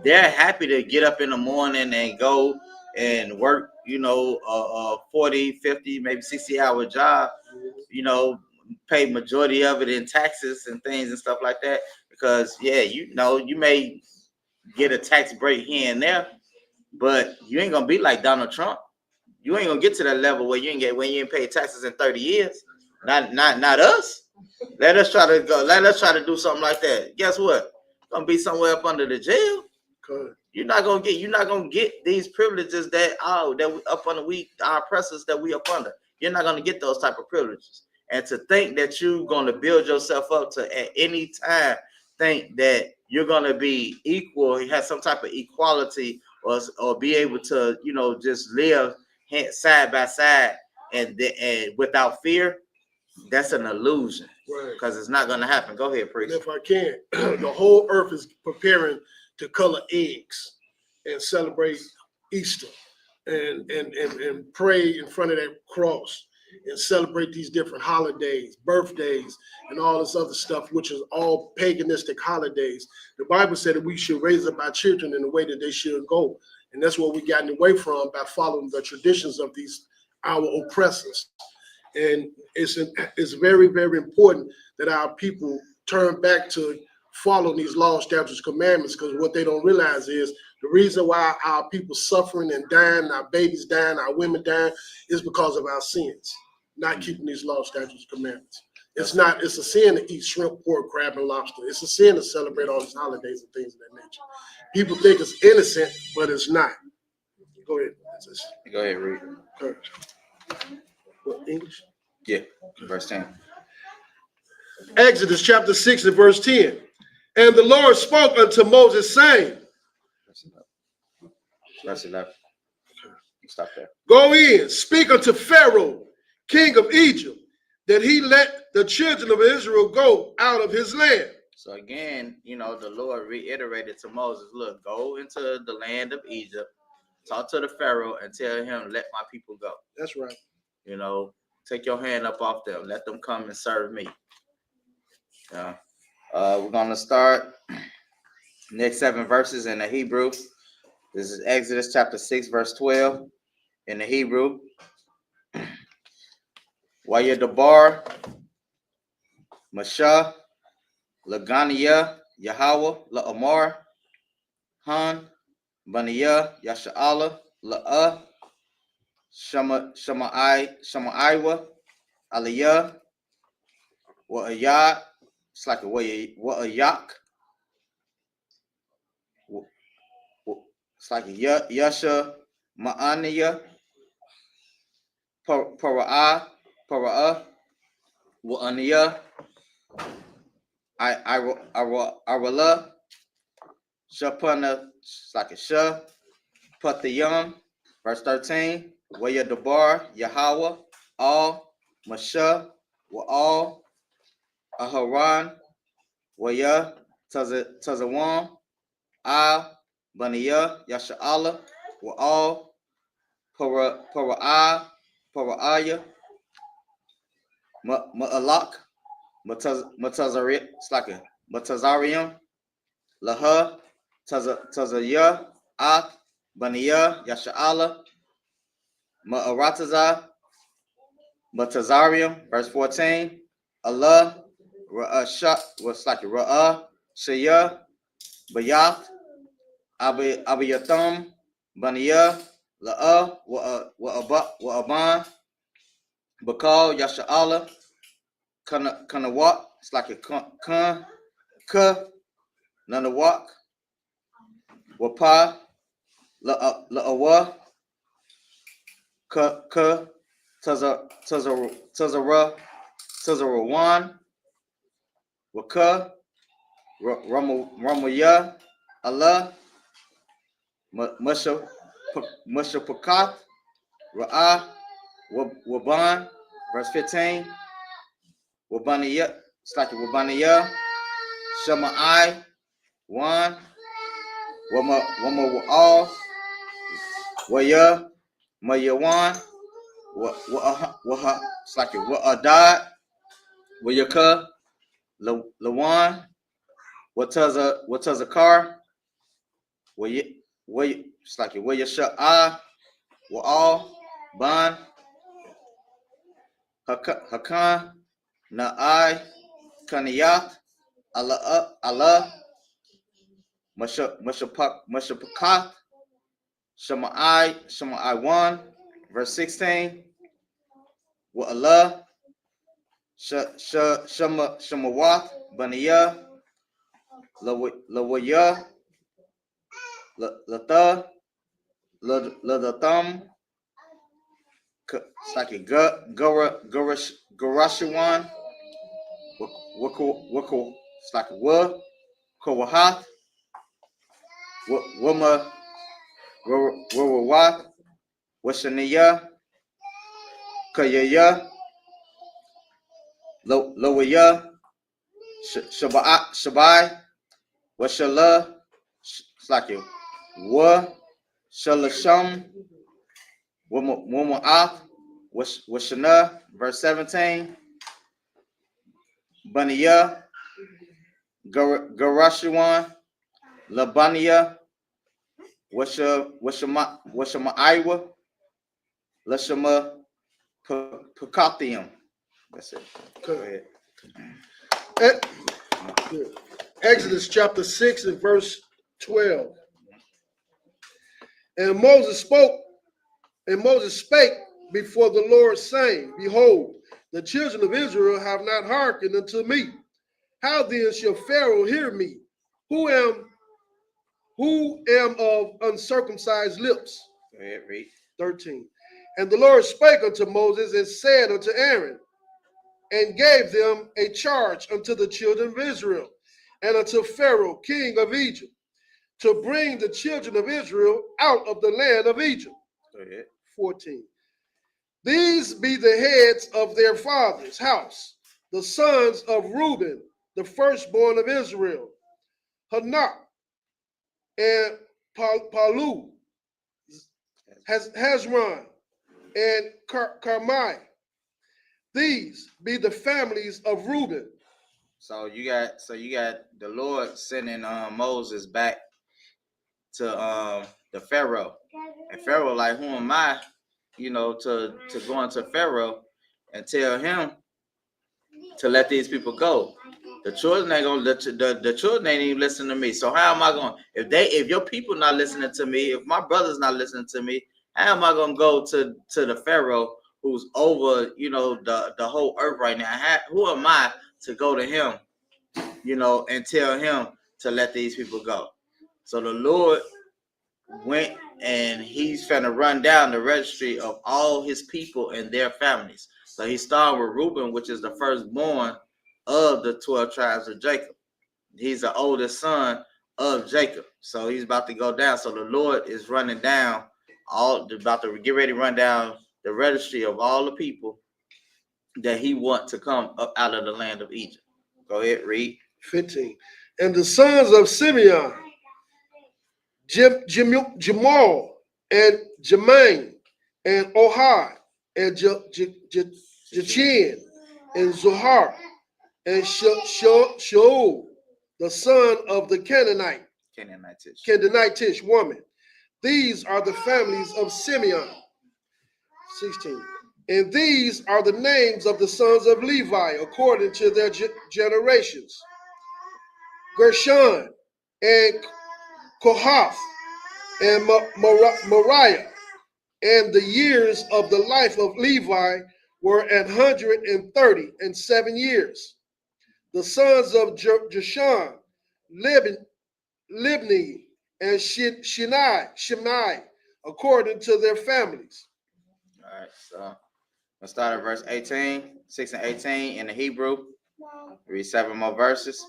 They're happy to get up in the morning and go and work, a 40, 50, maybe 60-hour job, pay majority of it in taxes and things and stuff like that. Because you may get a tax break here and there, but you ain't gonna be like Donald Trump. You ain't gonna get to that level where you ain't pay taxes in 30 years. Not us. Let us try to do something like that. Guess what? Gonna be somewhere up under the jail. Good. You're not gonna get these privileges that we up under, our oppressors that we up under. You're not gonna get those type of privileges. And to think that you're gonna build yourself up to at any time think that you're gonna be equal, have some type of equality, or be able to just live side by side and without fear, that's an illusion. Right. Because it's not gonna happen. Go ahead, preach. If I can, the whole earth is preparing to color eggs and celebrate Easter and pray in front of that cross and celebrate these different holidays, birthdays, and all this other stuff, which is all paganistic holidays. The Bible said that we should raise up our children in the way that they should go. And that's what we gotten away from by following the traditions of our oppressors. And it's very, very important that our people turn back to following these laws, statutes, commandments, because what they don't realize is the reason why our people suffering and dying, our babies dying, our women dying, is because of our sins, not keeping these laws, statutes, commandments. It's a sin to eat shrimp, pork, crab, and lobster. It's a sin to celebrate all these holidays and things of that nature. People think it's innocent, but it's not. Go ahead. Go ahead, read. Okay. What, English? Yeah, verse 10. Exodus chapter 6 and verse 10. And the Lord spoke unto Moses, saying, Verse 11. Stop there. Go in, speak unto Pharaoh, king of Egypt, that he let the children of Israel go out of his land. So again, the Lord reiterated to Moses, look, go into the land of Egypt, talk to the Pharaoh and tell him, let my people go. That's right. Take your hand up off them. Let them come and serve me. We're going to start next 7 verses in the Hebrew. This is Exodus chapter 6, verse 12 in the Hebrew. Wayadabar, Mashah, Laganiah, Yahweh, La'amar, Han, Baniah, Yasha'ala, La'ah, Shamaiwa, Aliyah, Wa'ayat, it's like a Wa'ayak, it's like a Yasha, Ma'aniya, Para'ah, Wa'aniya, Arala, Shapana, it's like a Shah, Patayam, verse 13, Wayadabar, Yahweh, All, Mashah, Wa'al, Aharon, Waya, Tazawam, Al, Baniya, Yasha'ala, Wa'al, Para'aya, Ma'alak, Matazarium, it's like a Matazarium, Laha, Tazayah, Ak, Baniya, Yasha'ala, Ma'arataza, Matazarium, verse 14, Allah, Ra'ashah, what's like a Ra'ah, Shaya, Bayath, Abiyatham, Baniya, La'a, Wa'aban, Bakal, Yasha'ala, Kanawak, it's like a Ka, Nanawak, Wapa, La'awa, Ka, Tazarawan, Waka, Ramaya, Allah, Musha Pakat, Ra'ah, Waban, verse 15, Wabaniya, it's like Wabaniya, Shama'ai, 1, Wama Wa'al, Waya, Mayawan, Waha, it's like Wa'adad, Wayaka, Lawan, Wataza car, Way, it's like Wayasha, Wa'al, Ban, Hakan, Na'ai, Kaniyat, Allah, Mashapakat, Shama'ai 1, verse 16, Wa Allah, Shamawath, Baniya, Lawaya, Lata, Ladatham, it's like a Garashawan, Wako, it's like a Wa, Kawahath, Wama, Wawawath, Washaniya, Kayaya, Lawaya, Shabai, Washala, it's like a Wa, Shalasham, Wama'ath, Washana, verse 17, Baniya, Garashawan, Labaniya, Washama'aiwa, Lashama Pakathium. That's it. Go ahead. Exodus chapter 6 and verse 12. And Moses spake before the Lord, saying, Behold, the children of Israel have not hearkened unto me. How then shall Pharaoh hear me, who am of uncircumcised lips? Go ahead, read. 13. And the Lord spake unto Moses and said unto Aaron, and gave them a charge unto the children of Israel, and unto Pharaoh, king of Egypt, to bring the children of Israel out of the land of Egypt. Go ahead. 14. These be the heads of their father's house, the sons of Reuben, the firstborn of Israel, Hanak, and Palu, Hezron, and Carmi. These be the families of Reuben. So you got the Lord sending Moses back to the Pharaoh, and Pharaoh like, who am I, to go into Pharaoh and tell him to let these people go? The children ain't gonna the children ain't even listening to me. So how am I going? If your people not listening to me, if my brother's not listening to me, how am I gonna go to the Pharaoh who's over the whole earth right now? Who am I to go to him, and tell him to let these people go? So the Lord went and he's finna run down the registry of all his people and their families. So he started with Reuben, which is the firstborn of the 12 tribes of Jacob. He's the oldest son of Jacob. So he's about to go down. So the Lord is running down about to get ready to run down the registry of all the people that he wants to come up out of the land of Egypt. Go ahead, read. 15. And the sons of Simeon, Jamal, and Jermaine, and Ohad, and Jachin, and Zohar, and Shaul, the son of the Canaanitish woman. These are the families of Simeon. 16. And these are the names of the sons of Levi according to their generations: Gershon, and Kohath, and Moriah. And the years of the life of Levi were 137 years. The sons of Jeshon, Libni, and Shimei, according to their families. All right, so let's start at verse 18, 6 and 18 in the Hebrew. Read 7 more verses.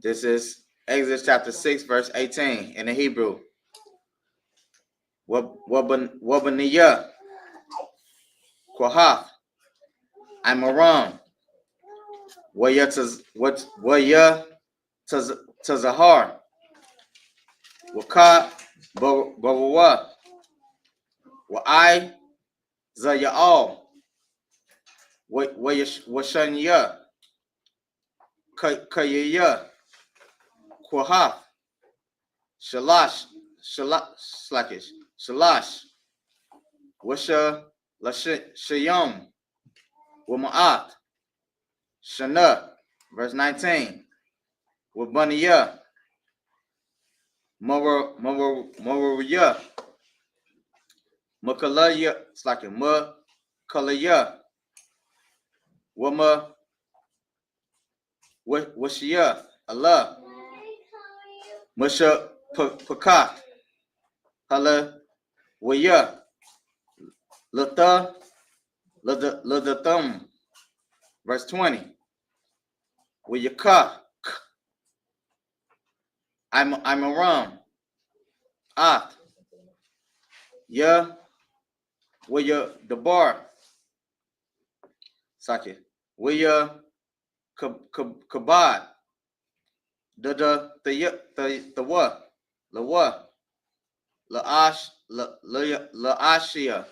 This is Exodus chapter 6, verse 18 in the Hebrew. Wabaniyah, Kohath, Amaram, Waya Tazahar, Waka Bawa, Wa'ai Zaya'al, Washanya, Kayaya, Kohath, Shalash, Washa Shayam, Wama'at, Shana, verse 19, Wabaniya, Mawariya, Makalaya, Makalaya, Wama, Washia, Allah, Musha Pakat, Hala, Waya, Lata, Ladathum, verse 20, Wayaka, I'm Aram, At, Ya, Waya Dabar, Sake, Waya Kabad, the what, the what, La'ash, La'ashia,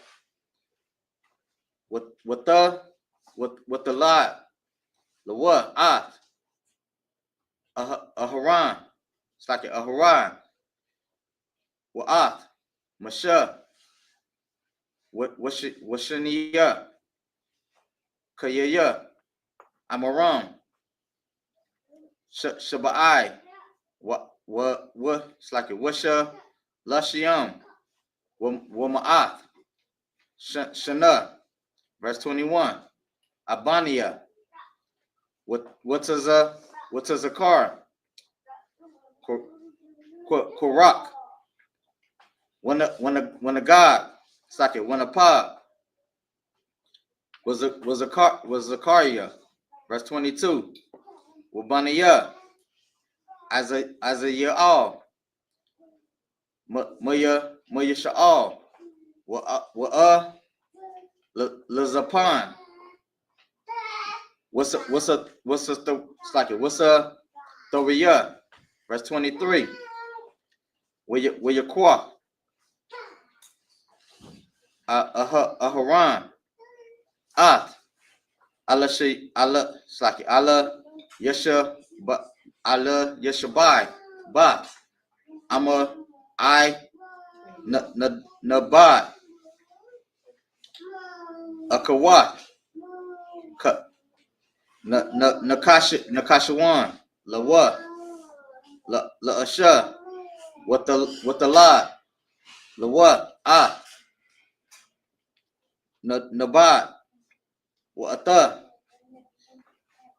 with the lot, the what, At, a Haran, it's like a Haran, Wa'at, Masha, Washaniya, Kayaya, Amaram, Shabbai, what, it's like a Washa, Lashiam, Wama'at, Shana, verse 21, Abania, what's a car? Korak, when a god, it's like it, when a pub was a Zakaria, verse 22, Wabaniya, as a year all, Maya Sha'al, Lazapan, what's a Thoriya, verse 23, where you qua, a Haran, At, Allah Slaki, Allah Yesha, but Allah Yeshabai, Ba, Ama, I, Nabat, Akawat, Nakashawan, Lawa, La Asha, what the lot, Lawa, Nabat, Wa'ata,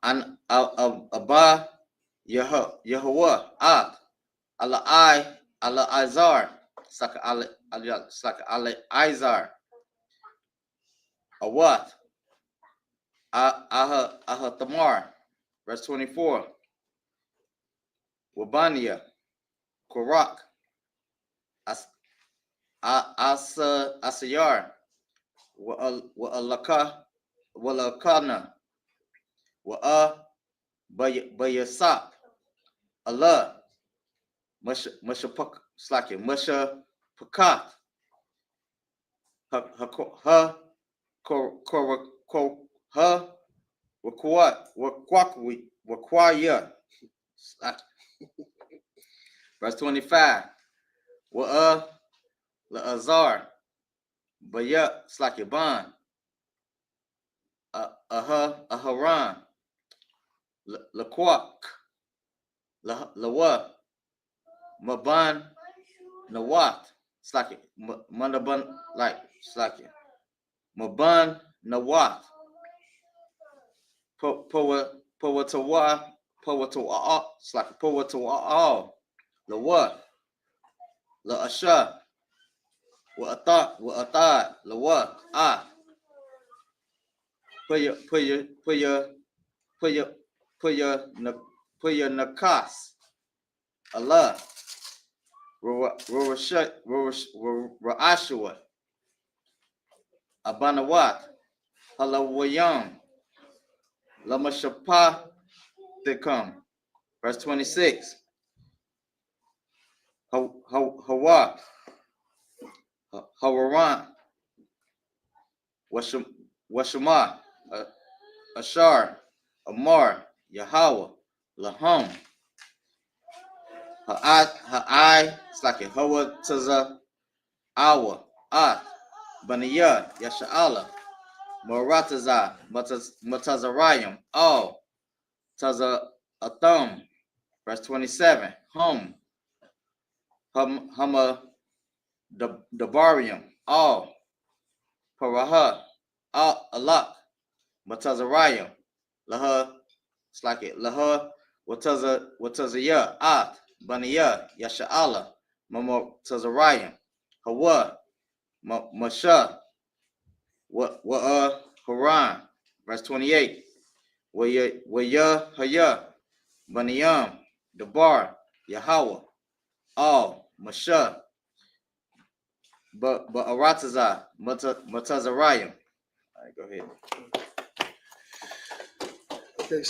an Abba, Yahweh, Allah Izar, Saka Allah Izar, Awat, Aha Tamar, verse 24, Wabania, Korak, Asayar, Walakana, Bayasap, Allah, Musha Pakat, Ha Wakwaya, verse 25, La'azar, Baya Slakiban, Aharan, Laquak, Lawa, Maban, Nawat, Slaki, Mandaban, like Slaki, Maban, Nawat, Powatawa, Slaki, Powatawa, Lawa, La Asha, Wa Atat, Lawa, Puya Nakas, Allah, Ra'ashua, Abanawat, Halawayam, Lamashapa, Thikam. Verse 26. Hawa, Hawaran, Washama, Ashar, Amar, Yahweh, Laham, Ha'ai, it's like a Hawa Taza, Awa, Baniyah, Yasha'ala, Marataza, Matazarayim, all, Taza Atham, verse 27, Hama, Dabarium, all, Paraha, Alak, Matazarayim, Laha, it's like it, Laha, Watazaya, Baniyah, Yasha'ala, Mama Tazarayim, Hawa, Masha, Haran, verse 28, Waya, Haya, Baniyam, Dabar, Yahweh, all, Masha, but Arataza, Matazarayim. All right, go ahead. Okay,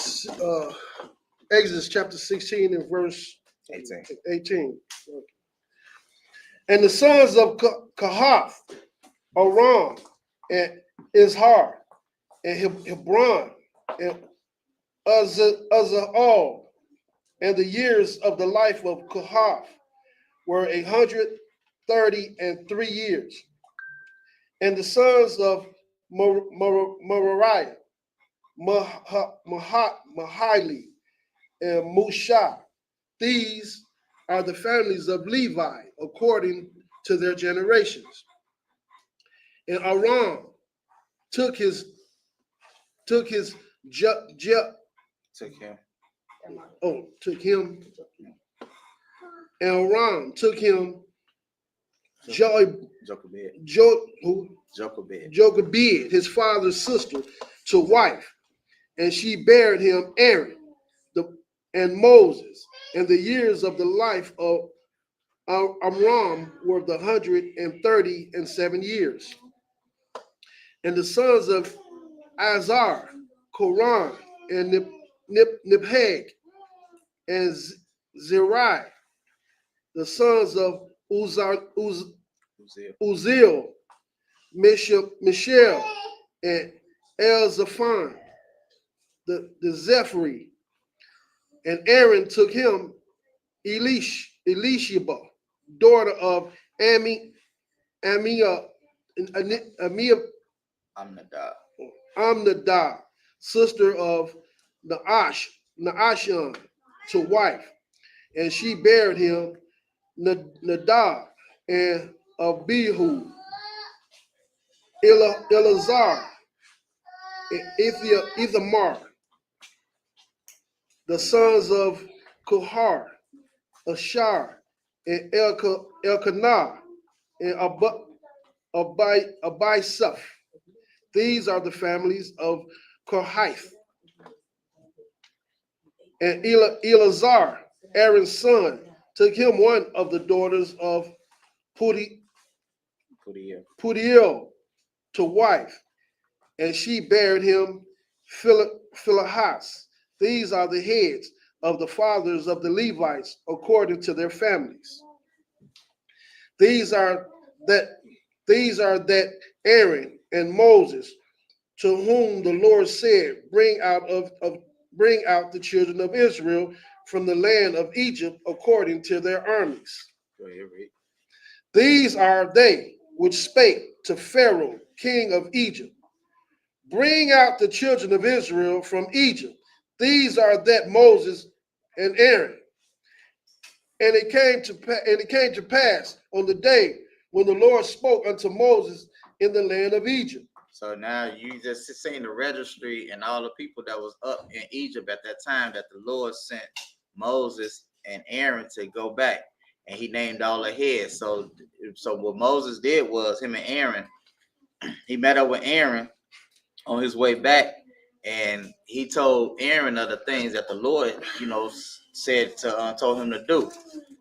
Exodus chapter 16 and verse 18. And the sons of Kahath, Aram, and Izhar, and Hebron, and Uzzaal, and the years of the life of Kahath were 133 years. And the sons of Merariah, Mahali, and Musha, these are the families of Levi according to their generations. And Aram took him. And Aram took him Jochebed, his father's sister, to wife, and she bare him Aaron and Moses. And the years of the life of Amram were 137 years. And the sons of Azar, Koran, and Nibhag, and Zerai, the sons of Uzziel, Mishael, and Elzaphan, the Zephri. And Aaron took him Elisheba, daughter of Amnadab, sister of Naashon, to wife. And she bare him Nadab and Abihu, Eleazar, and Ithamar, the sons of Kohar, Ashar, and Elkanah, and Abisaph. These are the families of Kohath. And Eleazar, Aaron's son, took him one of the daughters of Putiel to wife, and she bare him Phinehas. These are the heads of the fathers of the Levites according to their families. These are that Aaron and Moses, to whom the Lord said, bring out the children of Israel from the land of Egypt according to their armies. These are they which spake to Pharaoh, king of Egypt, bring out the children of Israel from Egypt. These are that Moses and Aaron, And it came to pass on the day when the Lord spoke unto Moses in the land of Egypt. So now you just seen the registry and all the people that was up in Egypt at that time that the Lord sent Moses and Aaron to go back, and he named all the heads. So what Moses did was him and Aaron, he met up with Aaron on his way back, and he told Aaron of the things that the Lord, said to told him to do.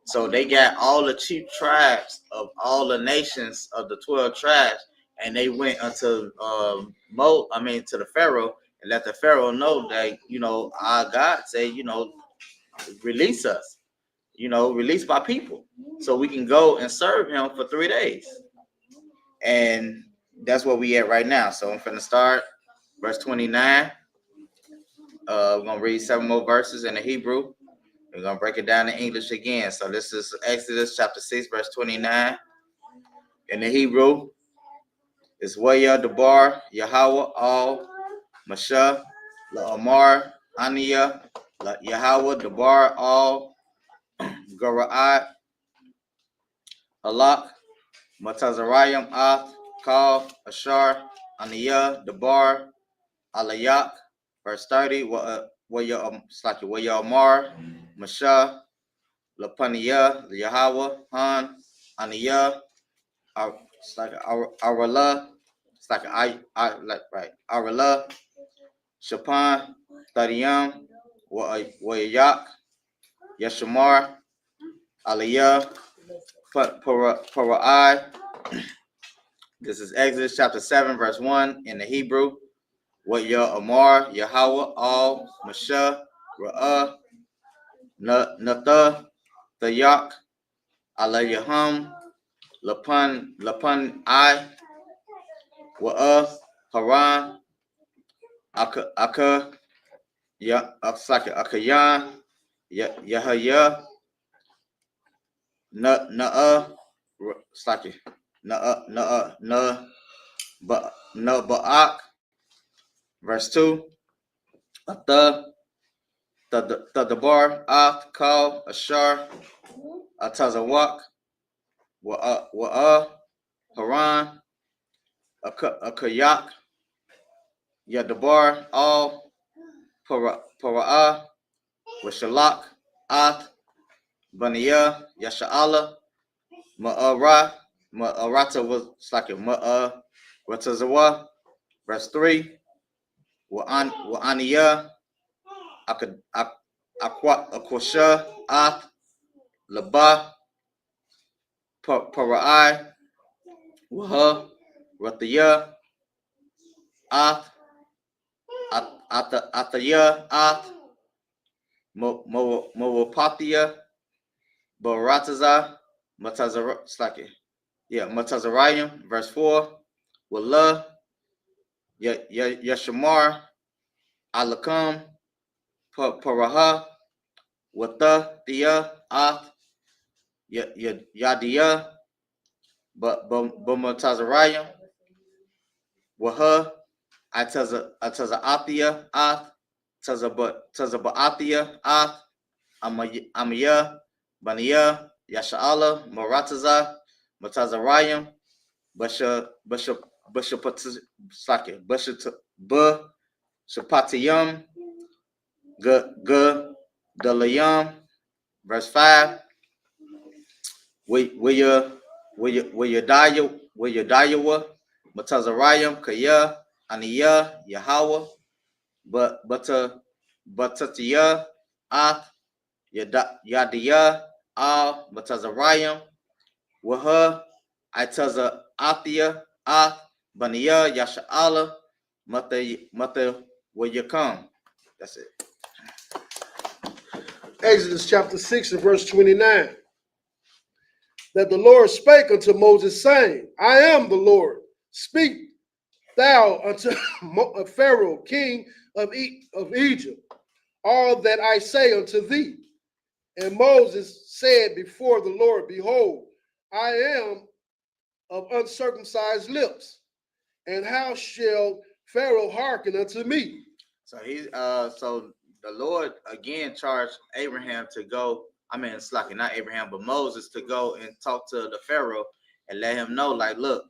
So they got all the chief tribes of all the nations of the 12 tribes, and they went unto to the Pharaoh and let the Pharaoh know that our God say release us, release my people, so we can go and serve him for 3 days. And that's where we at right now. So I'm finna start verse 29. We're gonna read 7 more verses in the Hebrew. We're gonna break it down in English again. So this is Exodus chapter 6, verse 29. In the Hebrew, it's Waya Debar, Yahweh, Al, Mashah, La Amar, Aniya, La Yahweh, Debar, Al, Gara'at, Halak, Matazarayim, Ath, Kal, Ashar, Aniya, Debar, Alayak. Verse 30, Waya Amar, Mashah, Lapaniya, Yahweh, Han, Aniya, it's like Arala, it's like Arala, Shapan, Thadiyam, Wayak, Yashamar, Aliyah, Para'ai. This is Exodus chapter 7, verse 1 in the Hebrew. Waya Amar, Yahweh, Al, Mashah, Ra'ah, Natha, Thayak, Alayaham, Lapan I, Wa'ah, Haran, Aka, Akayan, Yahaya, Na'a, Ba'ak. Verse 2, Thadabar, Ath, Kal, Ashar, Atazawak, Wa'ah, Haran, Akayak, Yadabar, Al, Para'ah, Washalak, Ath, Baniya, Yasha'ala, Ma'arata was like a Ma'aratazawa. Verse 3, Wa'aniya, Akwasha, Ath, Labah, Para'ai, Waha, Rathaya, Ath, Athaya, Ath, Moapathia, Barataza, Matazarayim. Verse 4, Wallah, Yashamar, Alakam, Paraha, Watha, Ath, Yadiya, Bamatazarayim, Waha, Atazaathia, Ath, Tazabaathia, Ath, Amaya, Baniya, Yasha'ala, Marataza, Matazarayim, Shapatiyam, Dalayam. Verse 5, Wayadayawa, Matazarayim, Kaya, Aniya, Yahweh, Batatiya, Ath, Yadiya, Al, Matazarayim, Waha, Itaza Athia, Ath, Baniya, Yasha'ala, Mata Wayakam. That's it. Exodus chapter 6 and verse 29. That the Lord spake unto Moses, saying, I am the Lord. Speak thou unto Pharaoh, king of Egypt, all that I say unto thee. And Moses said before the Lord, Behold, I am of uncircumcised lips, and how shall Pharaoh hearken unto me? So so the Lord again charged Abraham to go. it's like not Abraham, but Moses to go and talk to the Pharaoh and let him know, like, look,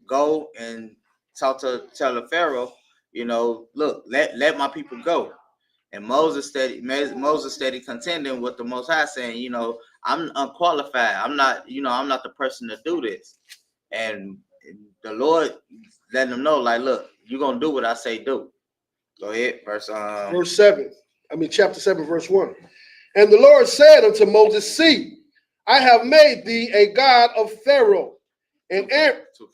go and tell the Pharaoh, look, let my people go. And Moses steady contending with the Most High, saying, I'm unqualified. I'm not the person to do this. And the Lord letting them know, like, look, you're gonna do what I say do. Go ahead, verse 7. Chapter 7, verse 1. And the Lord said unto Moses, see, I have made thee a god of Pharaoh and Aaron. To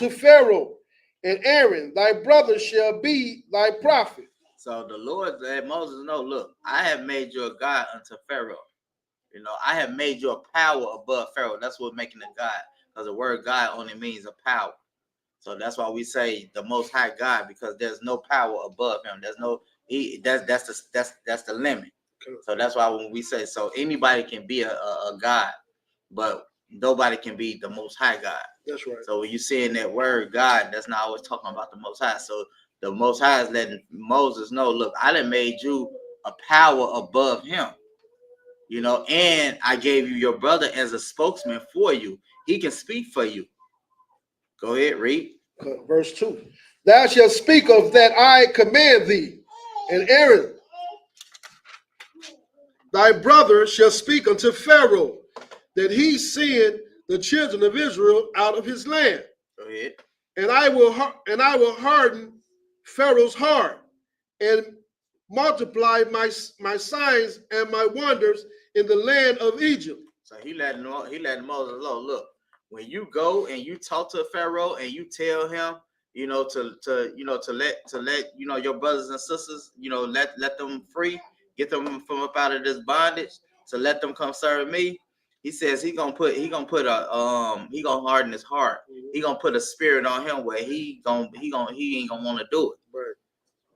Pharaoh and Aaron, thy brother shall be thy prophet. So the Lord let Moses know, look, I have made you a god unto Pharaoh. I have made you a power above Pharaoh. That's what making a god, because the word God only means a power. So that's why we say the Most High God, because there's no power above him. There's no that's the limit. So that's why when we say, so anybody can be a God, but nobody can be the Most High God. That's right. So when you see in that word God, that's not always talking about the Most High. So the Most High is letting Moses know, look, I done made you a power above him. And I gave you your brother as a spokesman for you. He can speak for you. Go ahead, read. Verse 2. Thou shalt speak of that I command thee, and Aaron, thy brother, shall speak unto Pharaoh, that he send the children of Israel out of his land. Go ahead. And I will harden Pharaoh's heart, and multiply my signs and my wonders in the land of Egypt. So he let Moses know, look, when you go and you talk to Pharaoh and you tell him, to let your brothers and sisters, let them free, get them from up out of this bondage, to let them come serve me. He says he gonna harden his heart. He gonna put a spirit on him where he ain't gonna want to do it. Right.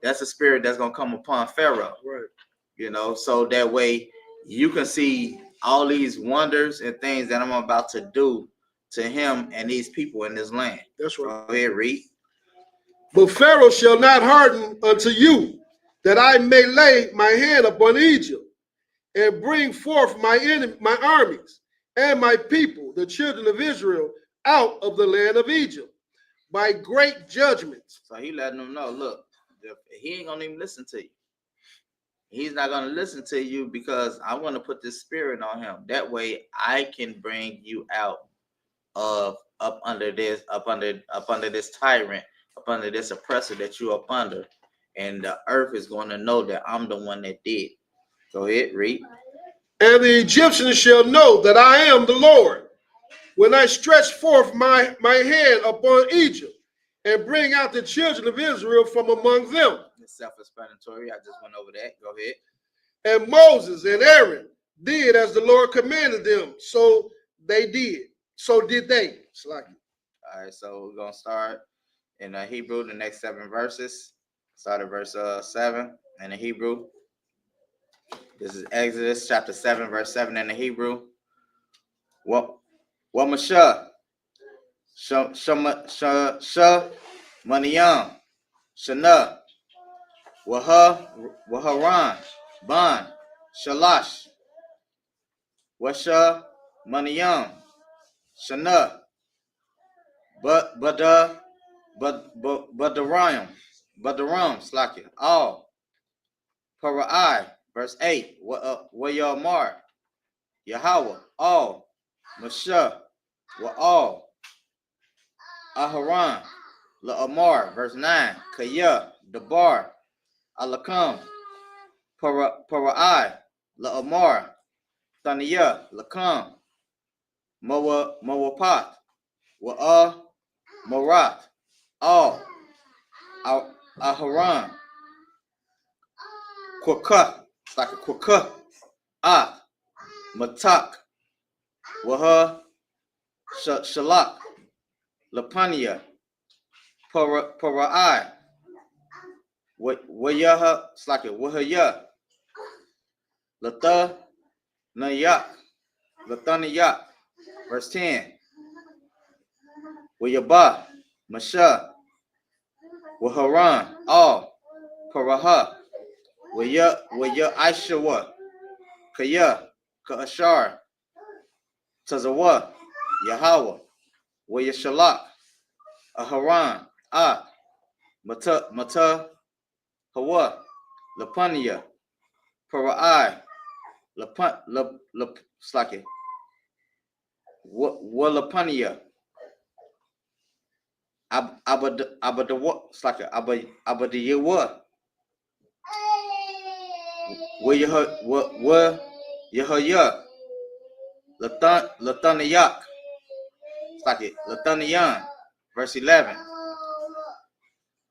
That's a spirit that's gonna come upon Pharaoh. Right. So that way you can see all these wonders and things that I'm about to do to him and these people in this land. That's right. Go ahead, read. But Pharaoh shall not harden unto you, that I may lay my hand upon Egypt, and bring forth my armies and my people, the children of Israel, out of the land of Egypt, by great judgments. So he letting them know, look, he ain't gonna even listen to you. He's not gonna listen to you because I want to put this spirit on him. That way I can bring you out of up under this tyrant, up under this oppressor that you up under, and the earth is going to know that I'm the one that did. Go ahead, read. And the Egyptians shall know that I am the Lord, when I stretch forth my hand upon Egypt, and bring out the children of Israel from among them. It's self-explanatory. I just went over that. Go ahead. And Moses and Aaron did as the Lord commanded them. So they did. So did they. All right, so we're going to start in Hebrew, the next 7 verses. Start at verse 7 in the Hebrew. This is Exodus chapter 7, verse 7 in the Hebrew. What Masha? Maniyam. Shana. Waharan. Ban. Shalash. Washa. Maniyam. Shana. Badaram, Slakia, all. Para'ai, verse 8, Wayamar, Yahweh, all. Masha, wa all. Aharon, La'amar, verse 9, Kaya, Dabar, Alakam, Para'ai, La'amar, Thaniya, Lakam, Mowapat, Wa'a, Morat, all. Aharon, Kwaka, it's like a Kwaka, Matak, Waha, Shalak, Lapania, Para'ai, Wayaha, it's like a Wahaya, Lata, Nayak, Latanayak, verse 10, Wayaba, Masha, Waharan, all, Paraha, Waya Aishawa, Kaya, Kaashar, Tazawa, Yahweh, Waya Shalak, Aharan, Mata, Hawa, Lapania, Para'ai, Slaki, Walapania, Abadawa, Slaki, Abadiyawa, where Yahaya, Latanayak, Slaki, Latanayan, verse 11,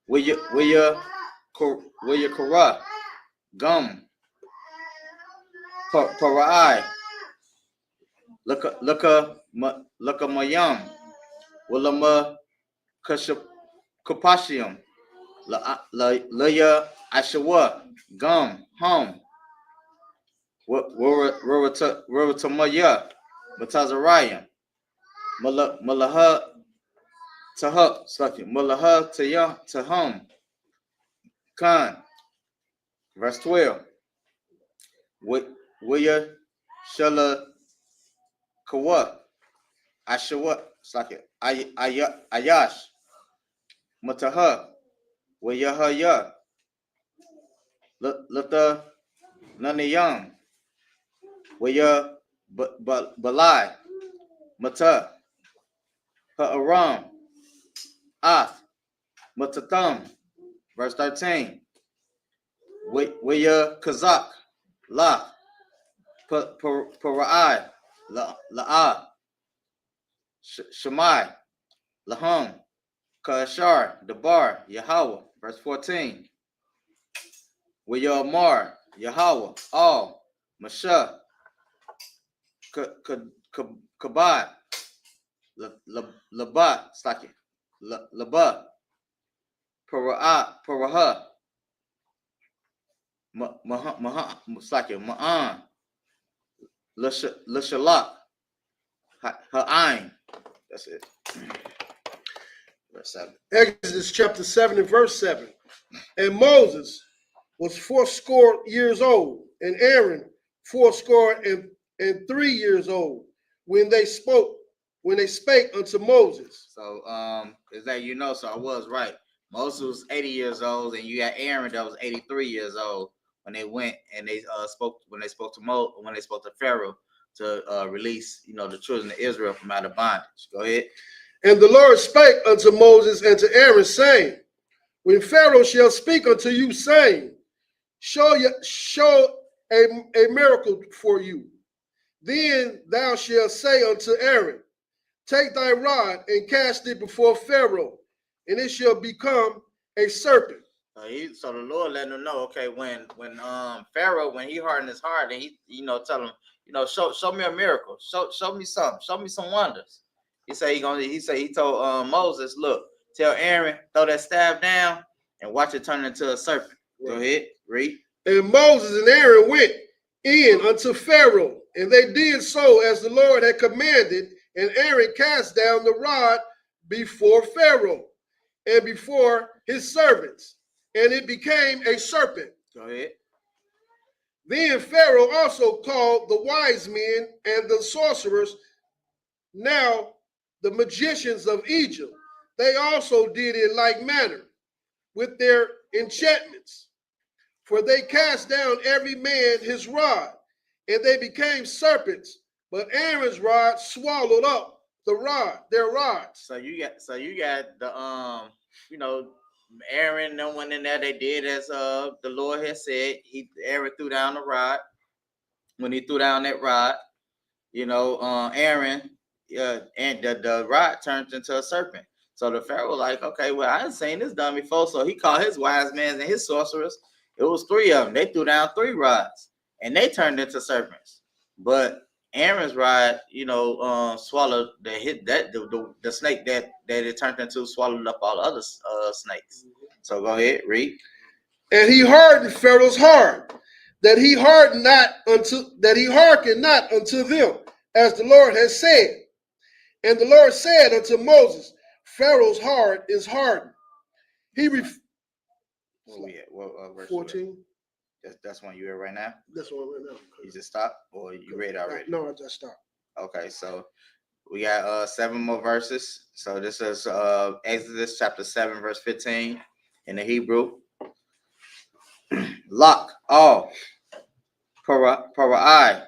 where you Kara, Gum, Para'ai, Laka Mayam, Willama Kapashium, Laya Ashawa, Gum, Hum, Roratamaya, Matazariah, Malaha Taha, Malaha Tahum, Khan, verse 12, Waya Shala Kawa, Ashawa, Ayash, Mataha, Wayahaya, Lata Nanayam, Waya Balai, Mata, Ha'aram, Ath, Matatam, verse 13, Waya Kazak, La, Para'ai, La'ah, Shemai, Laham, Kashar, Debar, Yahweh, verse 14. Wayamar, Yahweh, All, Masha, Kabat, Labat, Slaki, Labat, Paraha, Slaki, Ma'an, Lashalak, Ha'ain. That's it. Verse 7. Exodus chapter 7 and verse 7. And Moses was 80 years old, and Aaron 83 years old, when they spake unto Moses. So is that so I was right. Moses was 80 years old, and you got Aaron that was 83 years old when they went and they spoke to Pharaoh to release the children of Israel from out of bondage. Go ahead. And the Lord spake unto Moses and to Aaron, saying, when Pharaoh shall speak unto you, saying, show a miracle for you, then thou shalt say unto Aaron, take thy rod and cast it before Pharaoh, and it shall become a serpent. So the Lord letting him know, okay, when Pharaoh, when he hardened his heart, and he tell him, show me a miracle, show me something, show me some wonders. He told Moses, look, tell Aaron, throw that staff down and watch it turn into a serpent. Go ahead, read. And Moses and Aaron went in unto Pharaoh, and they did so as the Lord had commanded, and Aaron cast down the rod before Pharaoh and before his servants, and it became a serpent. Go ahead. Then Pharaoh also called the wise men and the sorcerers, now the magicians of Egypt. They also did in like manner with their enchantments. For they cast down every man his rod, and they became serpents. But Aaron's rod swallowed up their rods. So you got the Aaron, no one in there. They did as the Lord had said. Aaron threw down the rod. When he threw down that rod, Aaron, and the rod turned into a serpent. So the Pharaoh was like, okay, well, I ain't seen this done before. So he called his wise men and his sorcerers. It was 3 of them. They threw down 3 rods, and they turned into serpents. But Aaron's rod, swallowed the snake that it turned into, swallowed up all other snakes. So go ahead, read. And he hardened Pharaoh's heart, that he hearkened not unto them, as the Lord has said. And the Lord said unto Moses, Pharaoh's heart is hardened. He 14. That's one you read right now. That's one right now. You just stopped, or you read already? No, I just stopped. Okay, so we got 7 more verses. So this is Exodus chapter 7, verse 15 in the Hebrew. Lock all Parai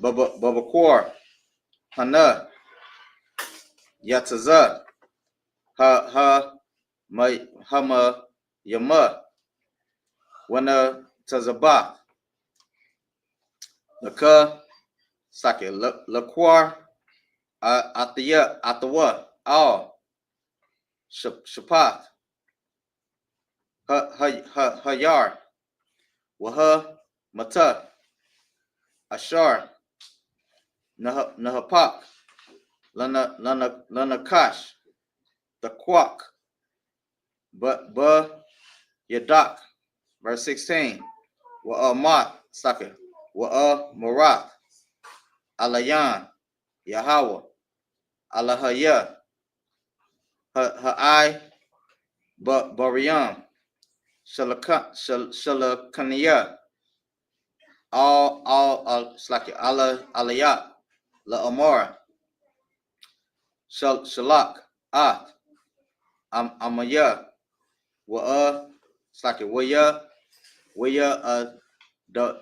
Babakor Hana Yataza Hama Yama Wana Tazabah Laka Sake Laquar Atawa all Shapat Hayar Waha Mata Ashar Nahapak Lana Kash the Quack but Yadak verse 16 Wa Mat Sake Wa Marat Alayan Yahweh Alahaya Ha'ai Bariam Shalakaniya all Slaki Alayat La Amora Shalak At Amaya Wa Slaki Waya the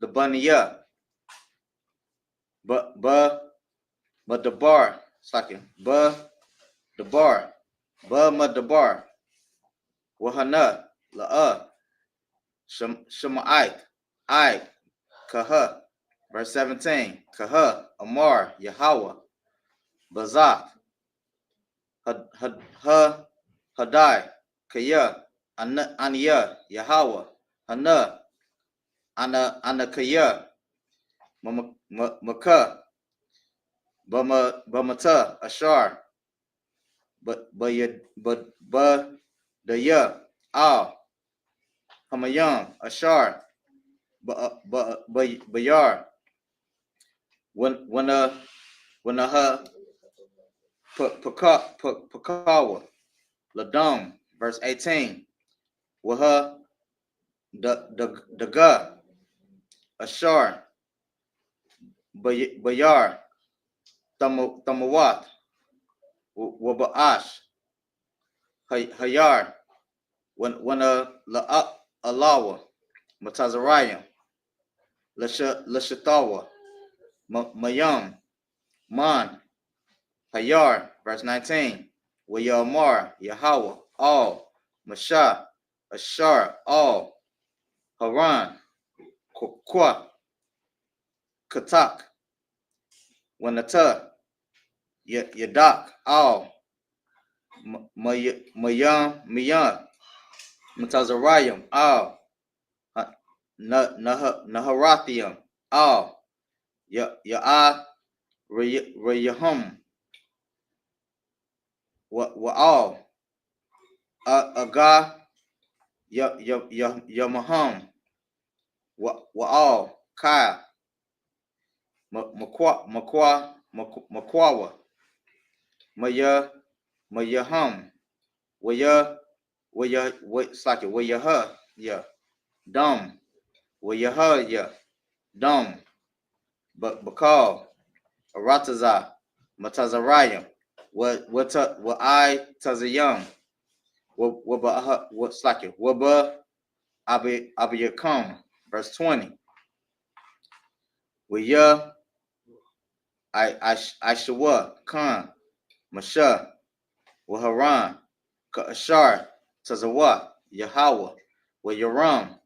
Baniya but the bar Slaki the bar the bar Wahana La Shema'ite I Kaha verse 17 Kaha Amar Yahweh Bazat Hadai Kaya Aniya Yahweh Hana Anakaya Maka Bamata Ashar but the ya al Hamayam Ashar Bayar when her Pakawa Ladam verse 18 with her the ga Ashar Bayar Tamawat Wabaash Hayar when la Alawa Matazarayam Lashatawa Mayam Man Hayar verse 19 Wayamar Yahweh all Masha Ashar all Haran Kwa Katak Wanata Yadak all Mayam Matazarayam all Naharathiam all Ya'ah Rayahum wa all Aga Yamaham wa all Kaya Makwawa Mayaham Slaki Wayaha ya Dum Wayaha ya Dum but Bakal Arataza Matazarayam what I Tazayam what Slaki Waba Abiyakam verse 20 Waya I Shawa Khan Masha Waharan Ka'ashar Tazawa Yahweh Wayaram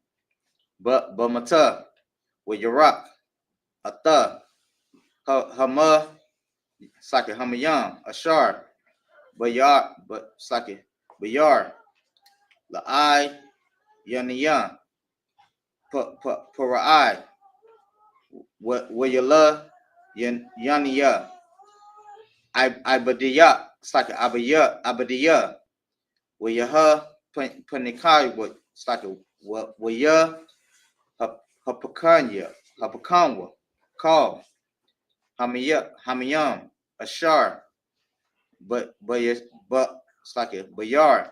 Bamata Wayarak Ata Hama Saki Hamayam Ashar Bayar but Saki Bayar La'ai Yaniyam Para'ai Wayala Yaniya Ibadiya Saki Abadiya Wayaha Panikai what Saki Waya Hapakanwa Call Hamayam Ashar but Slaki Bayar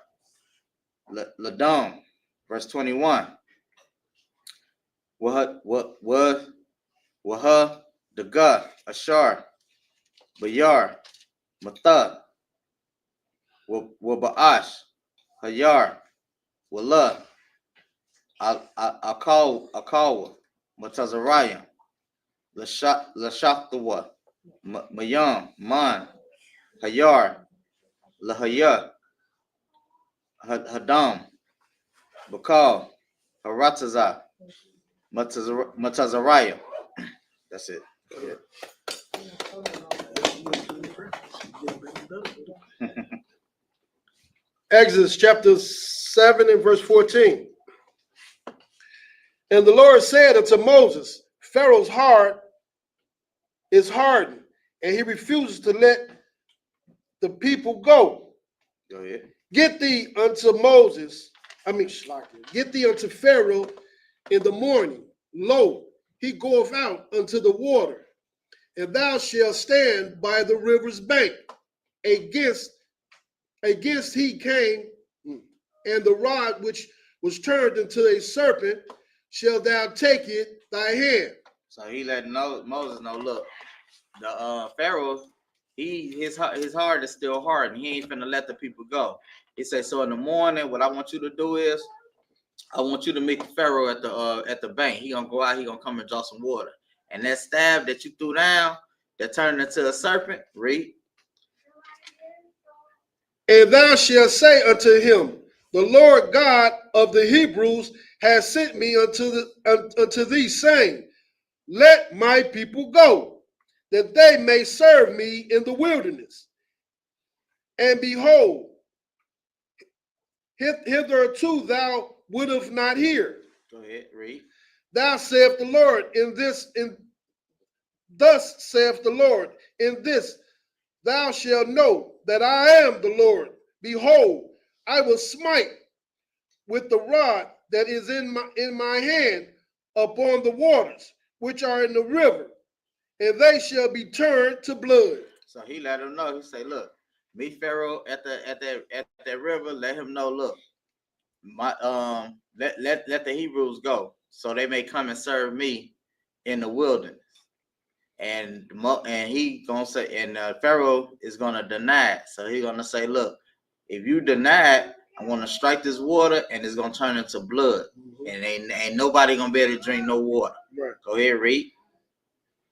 Ladam Verse 21. Waha the God, Ashar, Bayar, Matha, Wabaash, Hayar, Wala, Akawa, Matazariah, Lashaktawa, Mayam, Man, Hayar, Lahaya, Hadam, Bakal, Harataza, Matazariah. That's it. Yeah. Exodus chapter 7 and verse 14. And the Lord said unto Moses, Pharaoh's heart is hardened, and he refuses to let the people go. Go ahead. Get thee unto Pharaoh in the morning. Lo, he goeth out unto the water, and thou shalt stand by the river's bank. Against he came, and the rod which was turned into a serpent shalt thou take it thy hand. So he let Moses know, look, the Pharaoh, his heart is still hard, and he ain't finna let the people go. He said, so in the morning, what I want you to do is, I want you to meet the Pharaoh at the bank. He gonna go out, he gonna come and draw some water. And that staff that you threw down, that turned into a serpent, read. And thou shalt say unto him, the Lord God of the Hebrews has sent me unto thee, saying, let my people go, that they may serve me in the wilderness. And behold, hitherto thou wouldst not hear. Go ahead, read. Thus saith the Lord, in this thou shalt know that I am the Lord. Behold, I will smite with the rod that is in my hand upon the waters which are in the river, and they shall be turned to blood. So he let him know. He say, look, meet Pharaoh at that river. Let him know, look, let the Hebrews go, so they may come and serve me in the wilderness. And he gonna say, and Pharaoh is gonna deny it. So he gonna say, look, if you deny it, I'm gonna strike this water, and it's gonna turn into blood, and ain't nobody gonna be able to drink no water. Right. Go ahead, read.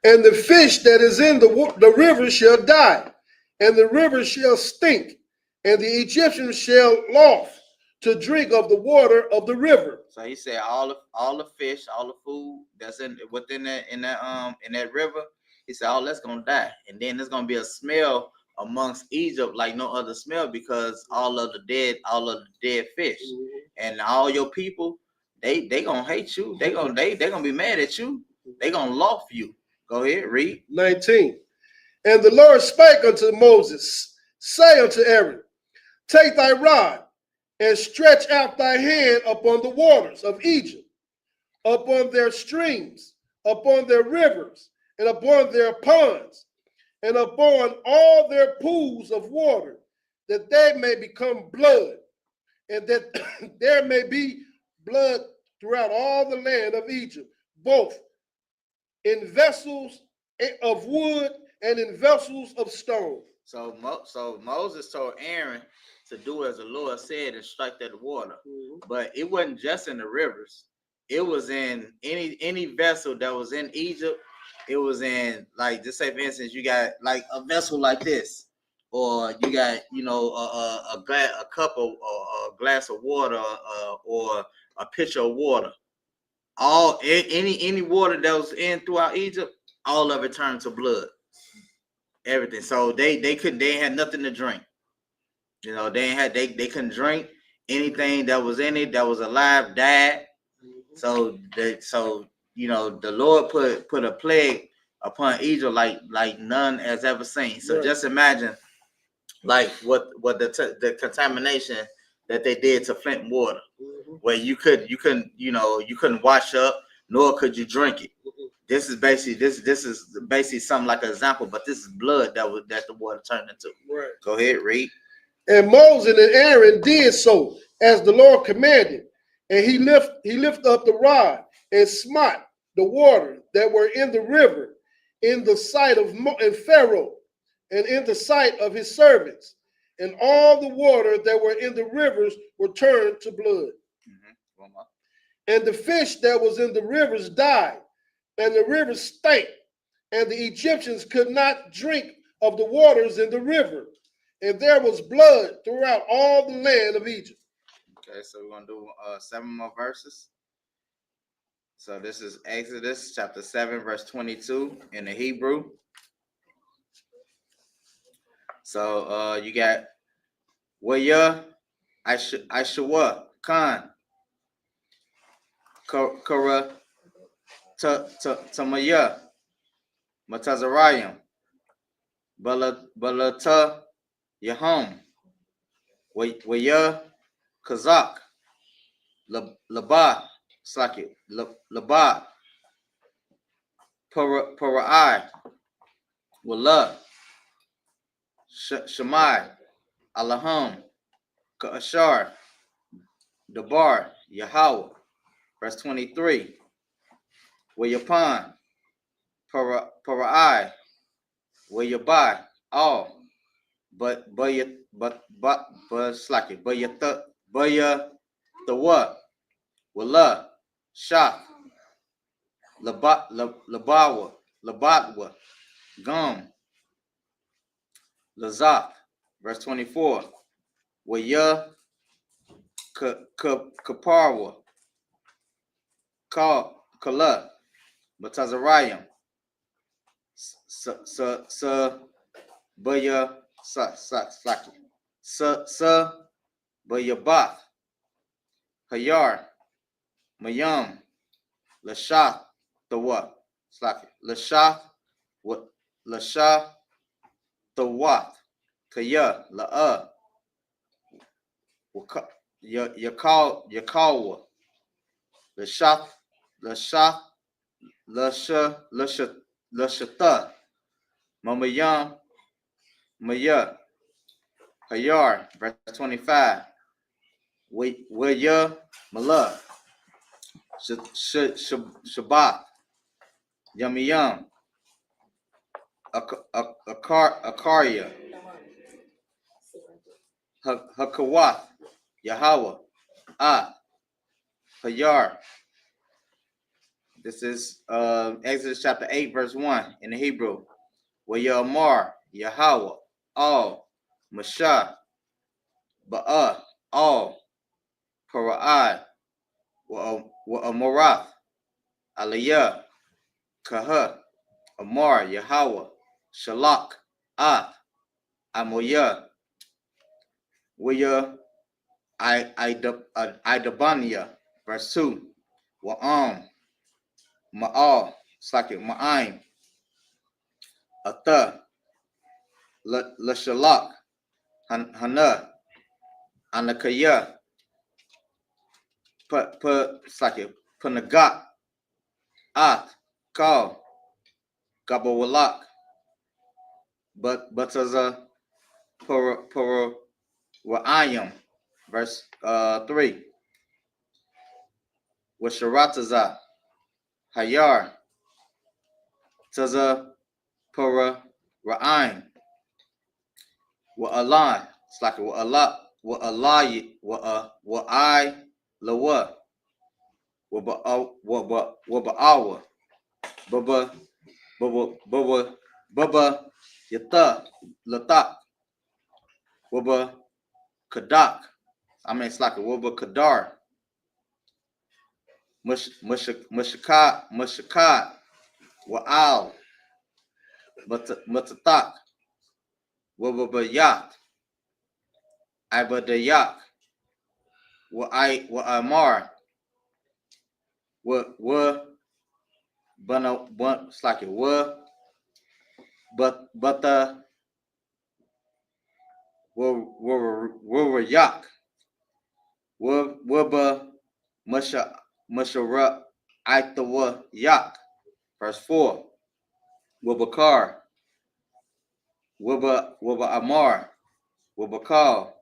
And the fish that is in the river shall die, and the river shall stink, and the Egyptians shall loth to drink of the water of the river. So he said, all the fish, all the food that's in that river, he said, all that's gonna die, and then there's gonna be a smell amongst Egypt like no other smell, because all of the dead fish, and all your people, they gonna hate you. They gonna be mad at you. They gonna loft you. Go ahead, read. 19. And the Lord spake unto Moses, say unto Aaron, take thy rod and stretch out thy hand upon the waters of Egypt, upon their streams, upon their rivers, and upon their ponds, and upon all their pools of water, that they may become blood, and that there may be blood throughout all the land of Egypt, both in vessels of wood and in vessels of stone. So Moses told Aaron to do as the Lord said and strike that water. But it wasn't just in the rivers. It was in any vessel that was in Egypt. It was in, like, just say for instance, you got like a vessel like this, or you got a cup of a glass of water, or a pitcher of water. All any water that was in throughout Egypt, all of it turned to blood. Everything. So they had nothing to drink. They couldn't drink. Anything that was in it that was alive died. So the Lord put a plague upon Egypt like none has ever seen. So just imagine like what the contamination that they did to Flint water, where you couldn't wash up, nor could you drink it. This is basically something like an example, but this is blood that the water turned into. Right. Go ahead, read. And Moses and Aaron did so as the Lord commanded, And he lift up the rod and smote the water that were in the river in the sight of Pharaoh and in the sight of his servants. And all the water that were in the rivers were turned to blood. One more. And the fish that was in the rivers died, and the rivers stank, and the Egyptians could not drink of the waters in the river. And there was blood throughout all the land of Egypt. Okay, so we're gonna do 7 more verses. So this is Exodus chapter 7, verse 22 in the Hebrew. So you got Waya, Aishawa, Khan, Kara, Tamaya, Matazariam, Balata, Yahom, Waya, Kazak, Laba, Slaki, Laba, Para'ai, Wala, Shemai, Alaham, Ka'ashar, Dabar, Yahweh. Verse 23. Wayapan, Para'ai, Wayabai, all. But slack it. Baya the what? Wala, Shah, Labawa, Labatwa, Gum, Lazak. Verse 24. Waya Kaparwa, Kala, Matazariam, Baya Slaki, Baya Bath, Hayar, Mayam, Lashath, the what? Slaki, Lashath, what? Lashath, the what? Kaya, La'a, Yakawa, Lashath, Lashata, Mamayam, Maya, Hayar, verse 25. Waya, Mala, Shabbat, Yamiyam, Akaria, Hakawath, Yahweh, Hayar. This is Exodus chapter 8, verse 1 in the Hebrew. Wayamar, Yahweh, all, Mashah, Ba'a, all, Para'ai, Wa'amorath, Aliyah, Kaha, Amar, Yahweh, Shalak, Amoyah, Waya, Idabania, verse 2, Wa'am, Ma'al, Slaki, Ma'aim, Ata, Lashalak, Hana, Anakaya, Slaki, Panagat, At, Kal, Gabawalak, but as a Para Wa'ayam, verse 3, Washarataza, Hayar, Taza Para Ra'aim, Wa'alai, it's like Wa'alai, Wa'ai, Lawa, Wa'ba'awa, Baba, Yata, Latak, Waba Kadak. I mean, it's like a Waba Kadar. Mushakat, Wa'al, Matatak, Wababayat, Ibadayak, Wa'amar, it's like it, Yak, Waba Mashara Aitawa Yak. Verse 4. Wabakar, Waba Amar, Wabakal,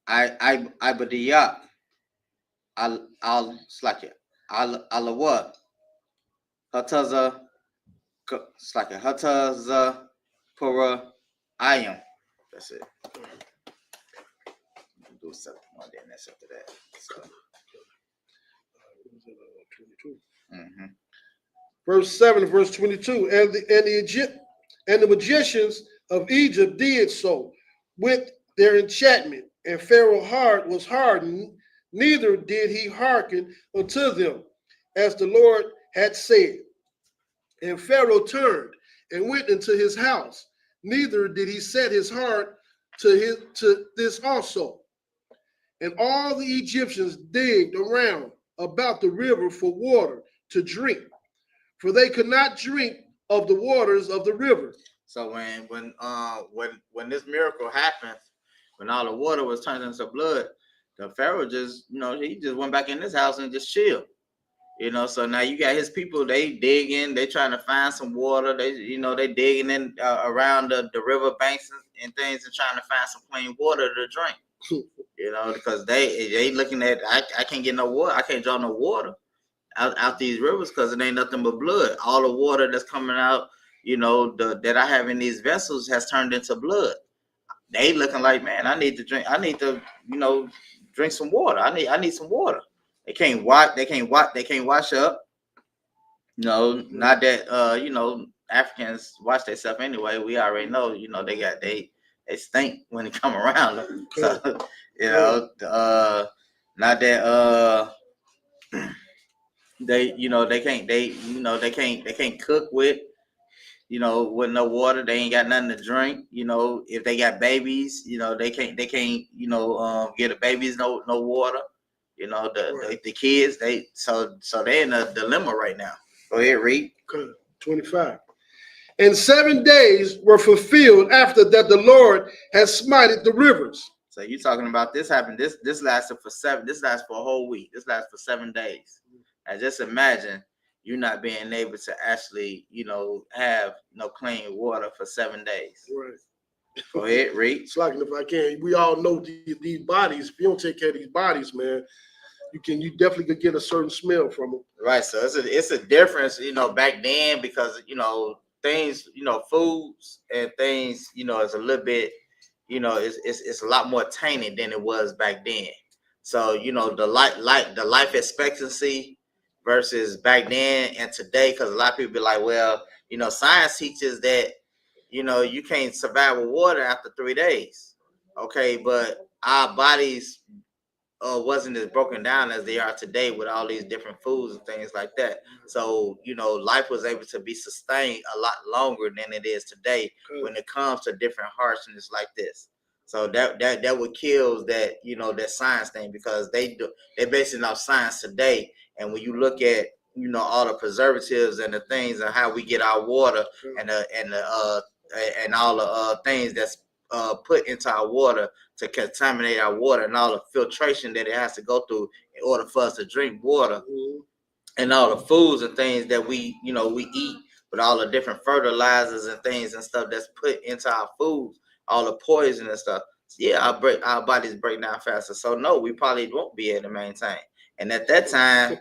Ibadiyak, Alawa Hataza Slaka Hataza Pura Ayam. That's it. Do something more than that's after that. So. Verse 7 and verse 22. And the magicians of Egypt did so with their enchantment, and Pharaoh's heart was hardened, neither did he hearken unto them, as the Lord had said. And Pharaoh turned and went into his house, neither did he set his heart to this also. And all the Egyptians digged around about the river for water to drink, for they could not drink of the waters of the river. So when this miracle happened, when all the water was turned into blood, the Pharaoh just, he just went back in his house and just chilled. So now you got his people, they digging, they trying to find some water. They digging in around the river banks and things and trying to find some clean water to drink. Because they looking at, I can't get no water. I can't draw no water out these rivers because it ain't nothing but blood. All the water that's coming out, that I have in these vessels has turned into blood. They looking like, man, I need to drink. I need to, drink some water. I need some water. They can't wash. They can't wash up. Not that Africans wash themselves anyway. We already know. They stink when they come around them. So not that they can't cook with with no water. They ain't got nothing to drink. If they got babies, they can't get the babies no water. The kids, so they're in a dilemma right now. Go ahead, read. 25. And 7 days were fulfilled after that the Lord has smited the rivers. So you talking about this happened? This lasted for a whole week. This lasted for 7 days. And just imagine you not being able to actually, have clean water for 7 days. Right. Go ahead, read. It's like, if I can, we all know these bodies. If you don't take care of these bodies, man, you definitely could get a certain smell from them. Right. So it's a difference, back then because things, foods and things, is a little bit, it's a lot more tainted than it was back then. So the life expectancy versus back then and today, because a lot of people be like, well, science teaches that you can't survive with water after 3 days. Okay, but our bodies wasn't as broken down as they are today with all these different foods and things like that. So life was able to be sustained a lot longer than it is today when it comes to different harshness like this. So that would kill that that science thing, because they're basing off science today. And when you look at all the preservatives and the things and how we get our water and all the things that's put into our water to contaminate our water and all the filtration that it has to go through in order for us to drink water, and all the foods and things that we eat with all the different fertilizers and things and stuff that's put into our foods, all the poison and stuff. Yeah, our bodies break down faster. So no, we probably won't be able to maintain. And at that time,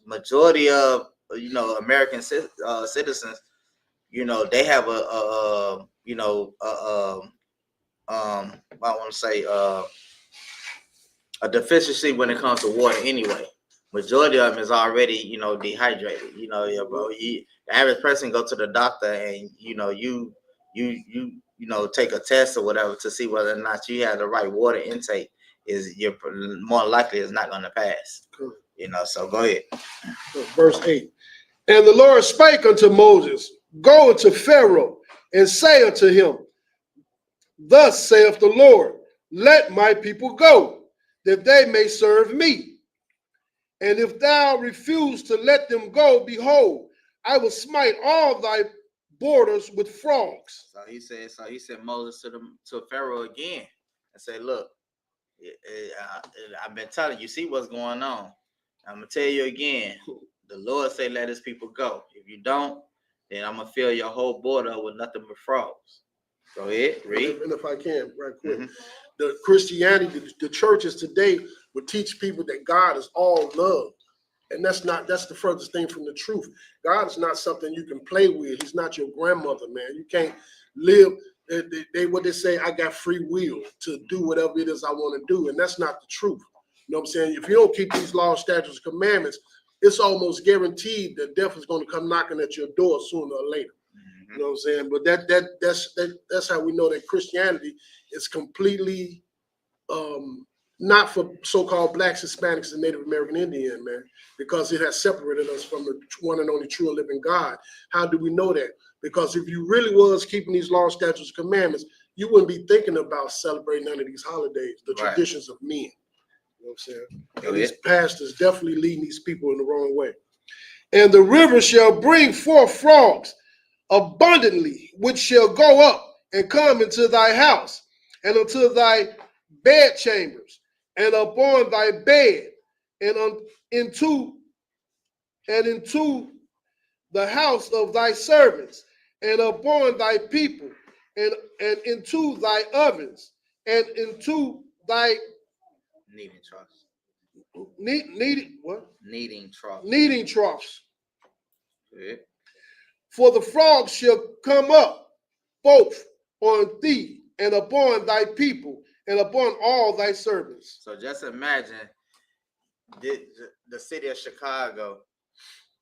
majority of American citizens, they have I want to say a deficiency when it comes to water anyway. Majority of them is already dehydrated. The average person go to the doctor and you take a test or whatever to see whether or not you have the right water intake. You're more likely is not going to pass. So go ahead. Verse 8. And the Lord spake unto Moses, go unto Pharaoh and say unto him, thus saith the Lord, let my people go, that they may serve me. And if thou refuse to let them go, behold, I will smite all thy borders with frogs. So he said Moses to Pharaoh again and say, look, I've been telling you, see what's going on. I'm gonna tell you again. The Lord say let his people go. If you don't, then I'm gonna fill your whole border with nothing but frogs. Go ahead, read. And if I can, right quick. the Christianity, the churches today would teach people that God is all love. And that's the furthest thing from the truth. God is not something you can play with. He's not your grandmother, man. You can't live, what they say, I got free will to do whatever it is I want to do. And that's not the truth. You know what I'm saying? If you don't keep these laws, statutes, commandments, it's almost guaranteed that death is going to come knocking at your door sooner or later. You know what I'm saying? But that's how we know that Christianity is completely not for so-called blacks, Hispanics, and Native American Indian, man, because it has separated us from the one and only true and living God. How do we know that? Because if you really was keeping these laws, statutes, commandments, you wouldn't be thinking about celebrating none of these holidays, the traditions of men. You know what I'm saying? And these pastors definitely leading these people in the wrong way. And the river shall bring forth frogs abundantly, which shall go up and come into thy house and into thy bedchambers and upon thy bed and into the house of thy servants and upon thy people and into thy ovens and into thy Kneading troughs. Kneading troughs. Yeah. For the frogs shall come up both on thee and upon thy people and upon all thy servants. So just imagine the city of Chicago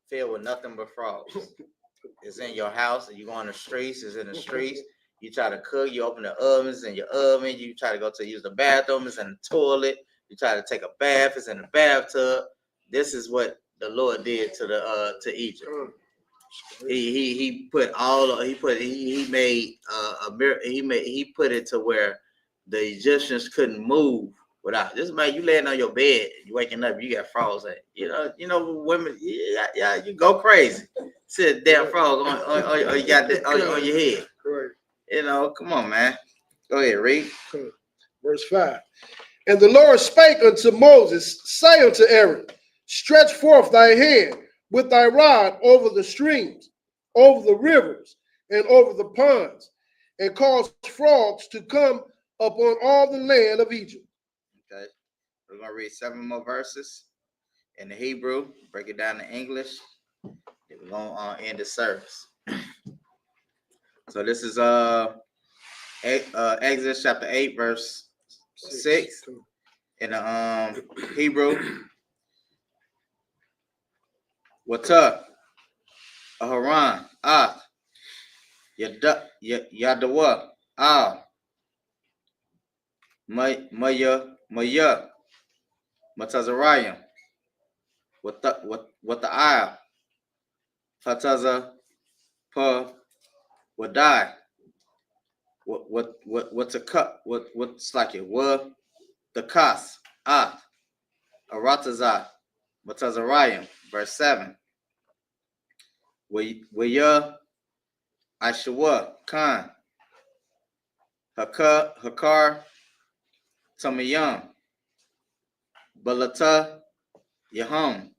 filled with nothing but frogs. It's in your house, and you go on the streets, it's in the streets. You try to cook, you open the ovens in your oven, you try to go to use the bathroom, it's in the toilet, you try to take a bath, it's in the bathtub. This is what the Lord did to Egypt. He put it to where the Egyptians couldn't move without this. Man, you laying on your bed, you waking up, you got frogs. You know, women, yeah, you go crazy. Sit a damn frog on you got that on your head. Right. You know, come on, man. Go ahead, read. Verse 5. And the Lord spake unto Moses, say unto Aaron, stretch forth thy hand with thy rod over the streams, over the rivers, and over the ponds, and cause frogs to come upon all the land of Egypt. Okay. We're going to read 7 more verses in the Hebrew, break it down in English. Then we're going to end the service. So this is Exodus chapter 8, verse 6 in the Hebrew. Wata, Aharon, Yadawa, Maya, Matazariah, what the Isle, Fataza, Pa, Wadai, what's a cut, what's like it, what the Kas, Arataza, Matazariah, verse 7. Waya, Aishawa, Khan, Hakar, Tamayam, Balata, Yaham,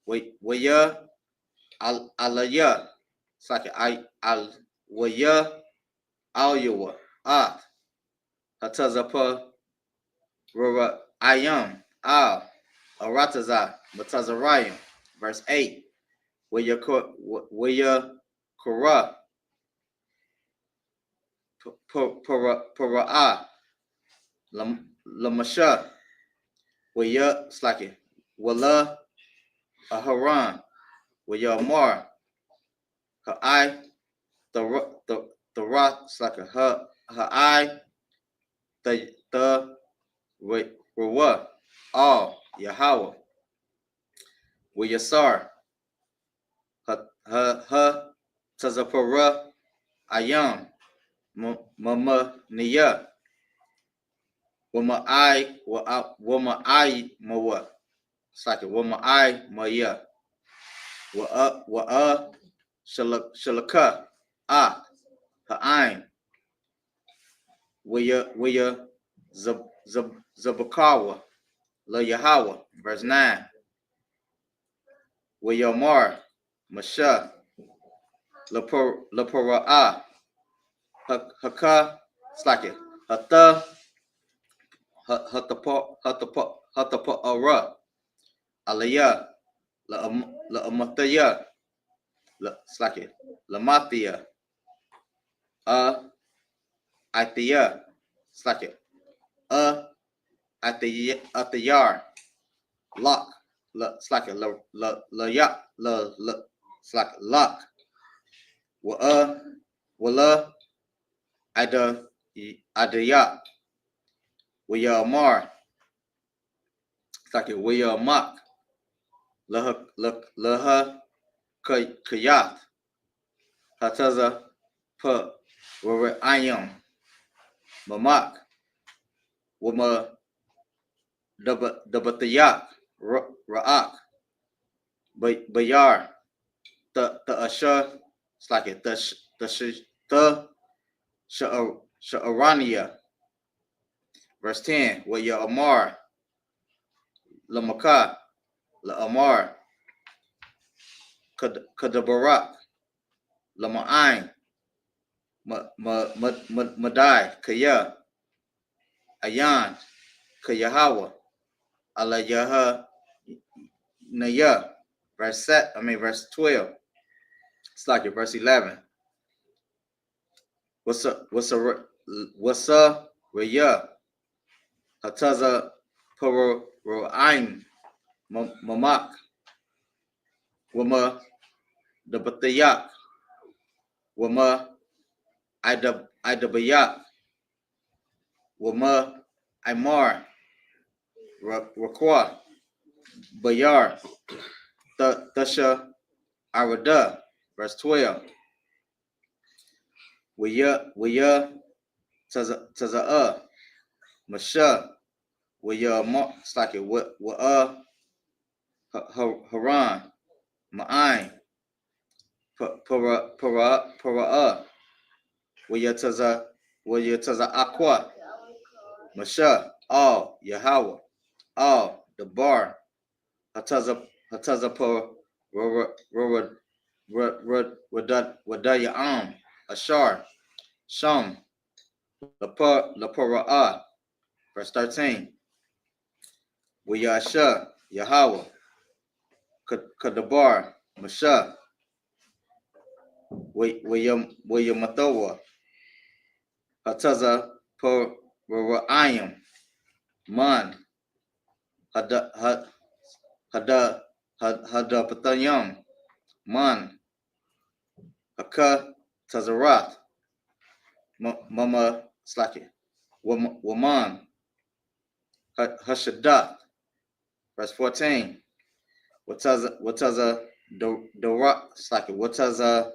Waya, Alaya, Saki, Waya, Alyawa, Hatazapa, Rora, Ayam, Arataza, Matazarayam, verse 8. Waya Kora, Para'ah, Lamasha, Waya Slaki, Wala, Aharon, Waya Mar, her eye, the rock Slaki, her eye, the Rawa, all Yahweh, Waya Sar, her Tazapara, Ayam, Mama Niya, Wama I Mawa. It's like a Wama I Maya. Wa Shalaka Ha'ain. Waya Zabakawa La Yahweh. Verse 9. Waya Mar Masha La Haka Slake Hata Hatapara, Alaya, La Amataya, Slack Lamathia, Ithia, Slack Athayar, Lock, Slack La Ya, Slack Lock, Wala, Adaya, Wiyamar, Slack Wiyamak, Laha Kayath, Hataza Pa Ayam, Mamak, Wama Dabatayak, Ra'ak, Bayar, the Asha, Slack it, the Sha'arania, verse 10, Waya Amar, Lamaka, La Amar, Kadabarak, Lama'ain, Madai, Kaya, Ayan, Kayahawa, Alayaha, Naya, verse 12. It's like it, verse 11. What's up, Raya, Hataza, Paroaim, Mamak, Wama, the Batayak, Wama, Idabayak, Wama, Imar, Rakwa, Bayar, Thasha, Arada, verse 12. Waya, Taza'a, Masha, Waya, it's like it, Wa'a, Haran, Ma'ain, Para'a, Waya Aqua, Masha, all, Yahweh, all, the bar, Hataza Wadaya'am, Ashar, Sham, La Para'a, verse 13. Wayasha, Yahweh, Kadabar, Masha, Wayamatawa, Hataza Para'ayim, Man, Hadapatayam, Man, Haka Tazarat, Mama Slaki, Waman, Hashadat, verse 14. Wataza Dora Slaki, Wataza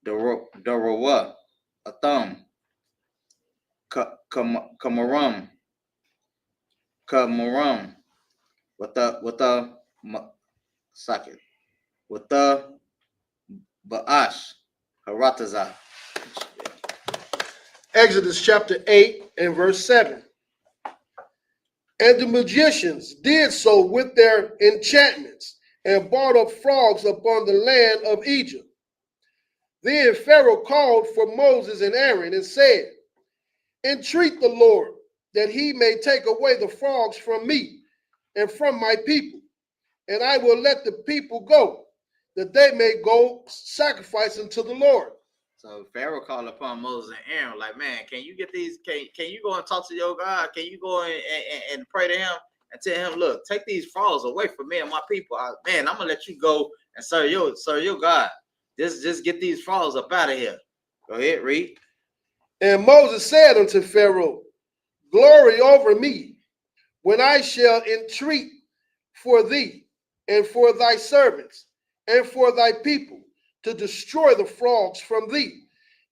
Dorawa, Atham, Kamaram, Wata Slaki, Wata Ba'ash, Harataza. Exodus chapter 8 and verse 7. And the magicians did so with their enchantments and brought up frogs upon the land of Egypt. Then Pharaoh called for Moses and Aaron and said, entreat the Lord that he may take away the frogs from me and from my people, and I will let the people go, that they may go sacrifice unto the Lord. So Pharaoh called upon Moses and Aaron, like, man, can you get these? Can you go and talk to your God? Can you go and pray to him and tell him, look, take these frogs away from me and my people. Man, I'm gonna let you go and serve your God. Just get these frogs up out of here. Go ahead, read. And Moses said unto Pharaoh, glory over me, when I shall entreat for thee and for thy servants and for thy people to destroy the frogs from thee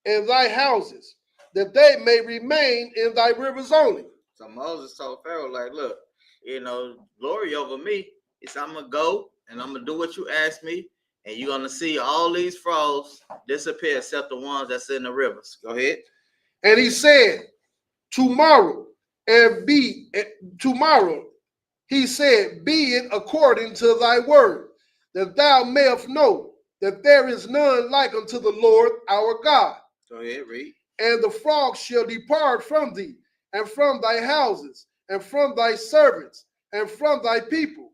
and thy houses, that they may remain in thy rivers only. So Moses told Pharaoh, like, look, glory over me. He said, I'm going to go and I'm going to do what you asked me, and you're going to see all these frogs disappear except the ones that's in the rivers. Go ahead. And he said, tomorrow, he said, be it according to thy word, that thou mayest know that there is none like unto the Lord our God. Go ahead, read. And the frogs shall depart from thee and from thy houses, and from thy servants, and from thy people.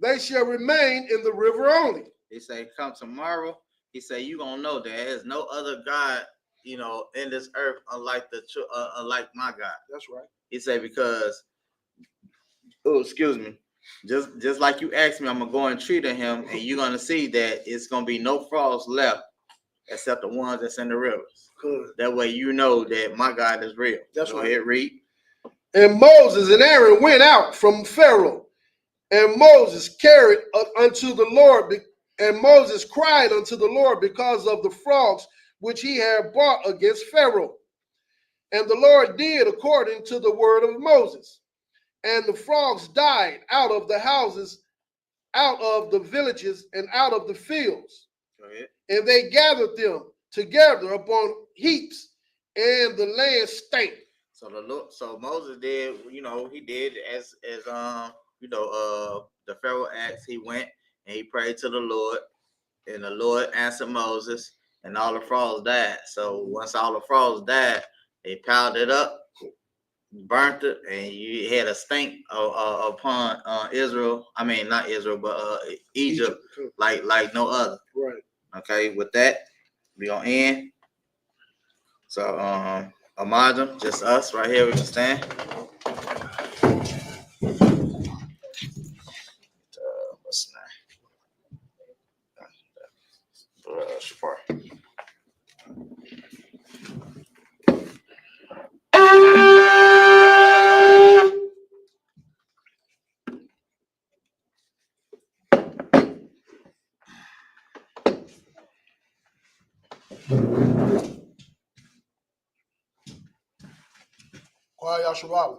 They shall remain in the river only. He say, come tomorrow. He say, you gonna know there is no other God, in this earth unlike unlike my God. That's right. He say, because, excuse me, just like you asked me, I'm gonna go and treat him, and you're gonna see that it's gonna be no frogs left except the ones that's in the rivers. Good. That way you know that my God is real. That's Go right. ahead, read. And Moses and Aaron went out from Pharaoh, and Moses carried unto the Lord, and Moses cried unto the Lord because of the frogs which he had brought against Pharaoh. And the Lord did according to the word of Moses. And the frogs died out of the houses, out of the villages, and out of the fields. Go ahead. And they gathered them together upon heaps, and the land stank. So Moses did, he did as the Pharaoh asked. He went and he prayed to the Lord, and the Lord answered Moses, and all the frogs died. So once all the frogs died, they piled it up, burnt it, and you had a stink upon Israel. I mean, not Israel, but Egypt, like no other. Right. Okay, with that, we gonna end. So Imagine just us right here. We can stand. What's the name? Shapar. Quiet Yasharala.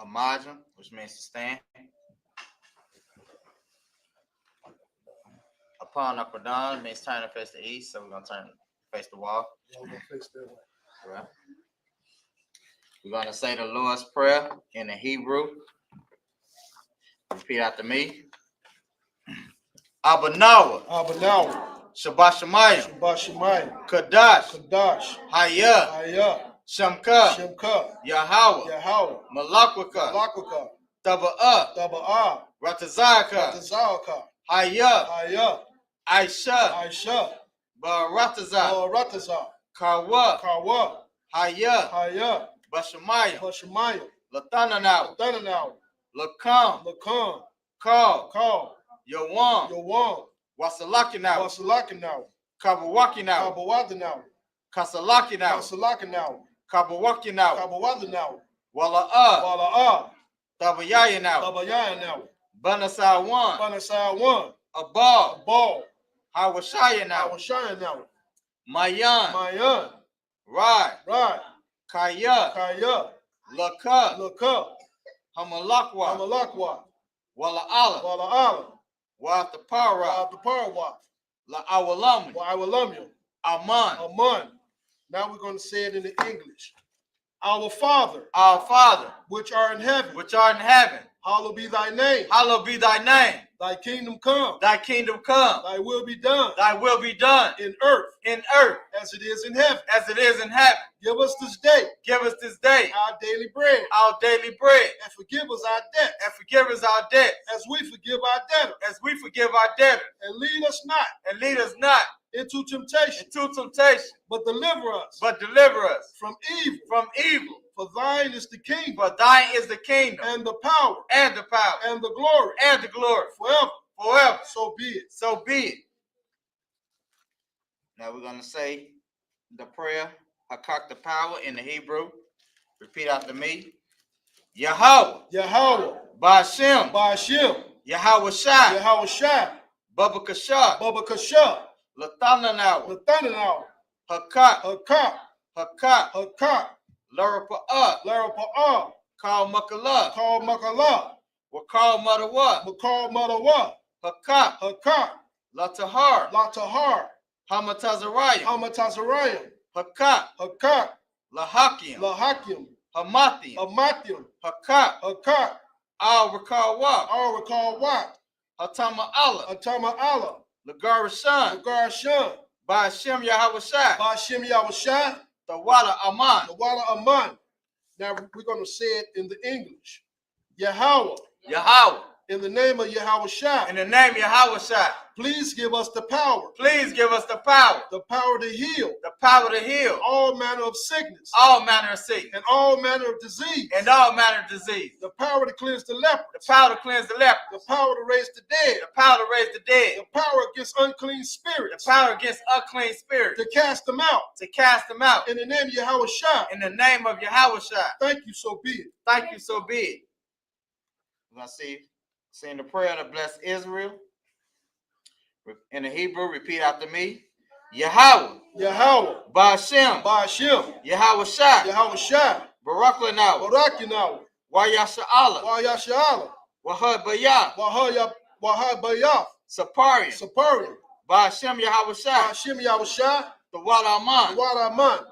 Imagine, which means to stand. Upon up or down means turn to face the east, so we're gonna turn face the wall. Yeah, we're gonna face that way. Right. We're gonna say the Lord's Prayer in the Hebrew. Repeat after me. Abanawa. Abanawa. Shabbat Shemayim. Shabbat Shemayim. Kadash. Kadash. Hayah. Hayah. Shamka. Shemka. Yahweh. Yahweh. Malakwaka. Malakwaka. Taba'ah. Taba'ah. Ratazaka. Ratazaka. Hayah. Hayah. Aisha. Aisha. Barataza. Barataza. Kawa. Kawa. Hayah. Hayah. Bashamayim. Bashamayim. Latananaw. Latananaw. Lakam. Lakam. Call. Call. Yawam. Yawam. Wasalakinaw. Wasalakinaw. Kabawakinaw. Kabawatinaw. Kasalakinaw. Kasalakinaw. Kabawakinaw. Kabawatinaw. Wala'ah. Wala'ah. Tabayayinaw. Tabayayinaw. Banasawan. Banasawan. Abal. Abal. Hawashayinaw. Hawashayinaw. Mayan. Mayan. Rai. Rai. Kaya. Kaya. Laka. Laka. Hamalakwa. Hamalakwa. Wala'ala. Wala'ala. Wa'atapara. Wa'atapara. La'awalamu. Wa'awalamu. Aman. Aman. Now we're going to say it in the English. Our Father, which art in heaven, hallowed be thy name. Thy kingdom come. Thy will be done. In earth. As it is in heaven. Give us this day. Our daily bread. And forgive us our debt. As we forgive our debtors. And lead us not. Into temptation. But deliver us. From evil. For thine is the kingdom. And the power. And the glory. Forever. So be it. Now we're going to say the prayer, Hakak the power in the Hebrew. Repeat after me. Yahweh. Ba'ashem. Yahweh Shai. Baba Kasha. Latananaw. Hakak. Larapa'ah. Call Makala. Wakal Madawa. Hakak, Hakak, Latahar, Latahar, Hamatazariah, Hamatazariah, Hakak, Hakak, Lahakim, Lahakim, Hamathim, Amathim, Hakak, Hakak, Al-Rakawa, Al-Rakawat, Hatama Allah, Atama Allah, Lagarashan, Agar-Shan, Ba'ashem Yahawashai, Ba'ashem Yahushai, Tawala Aman, Nawala Aman. Now we're going to say it in the English. Yahweh, Yahweh, in the name of Yahushai, in the name of Yahawashai, please give us the power please give us the power to heal to heal all manner of sickness all manner of sickness and all manner of disease, and all manner of disease, the power to cleanse the leper, the power to cleanse the leper, the power to raise the dead, the power to raise the dead, the power against unclean the spirits, power against unclean spirits, to cast them out. to cast them out. In the name of Yahushua, In the name of Yahawashai, thank you, so be it. thank you, so be it. We're going to sing the prayer to bless Israel. In the Hebrew, repeat after me. Yahweh, Yahweh, Ba'ashem, Ba'ashem, Yahawashai, Yahushua, Barak Lanaw, Barakinawa, Wayasha Allah, Wayashala, Wahad Bayah, Wahabayaf, Saparian, Saparian, Ba'ashem Yahawashai, Ba'ashem Yahushua, Tawala Aman, Wadaman.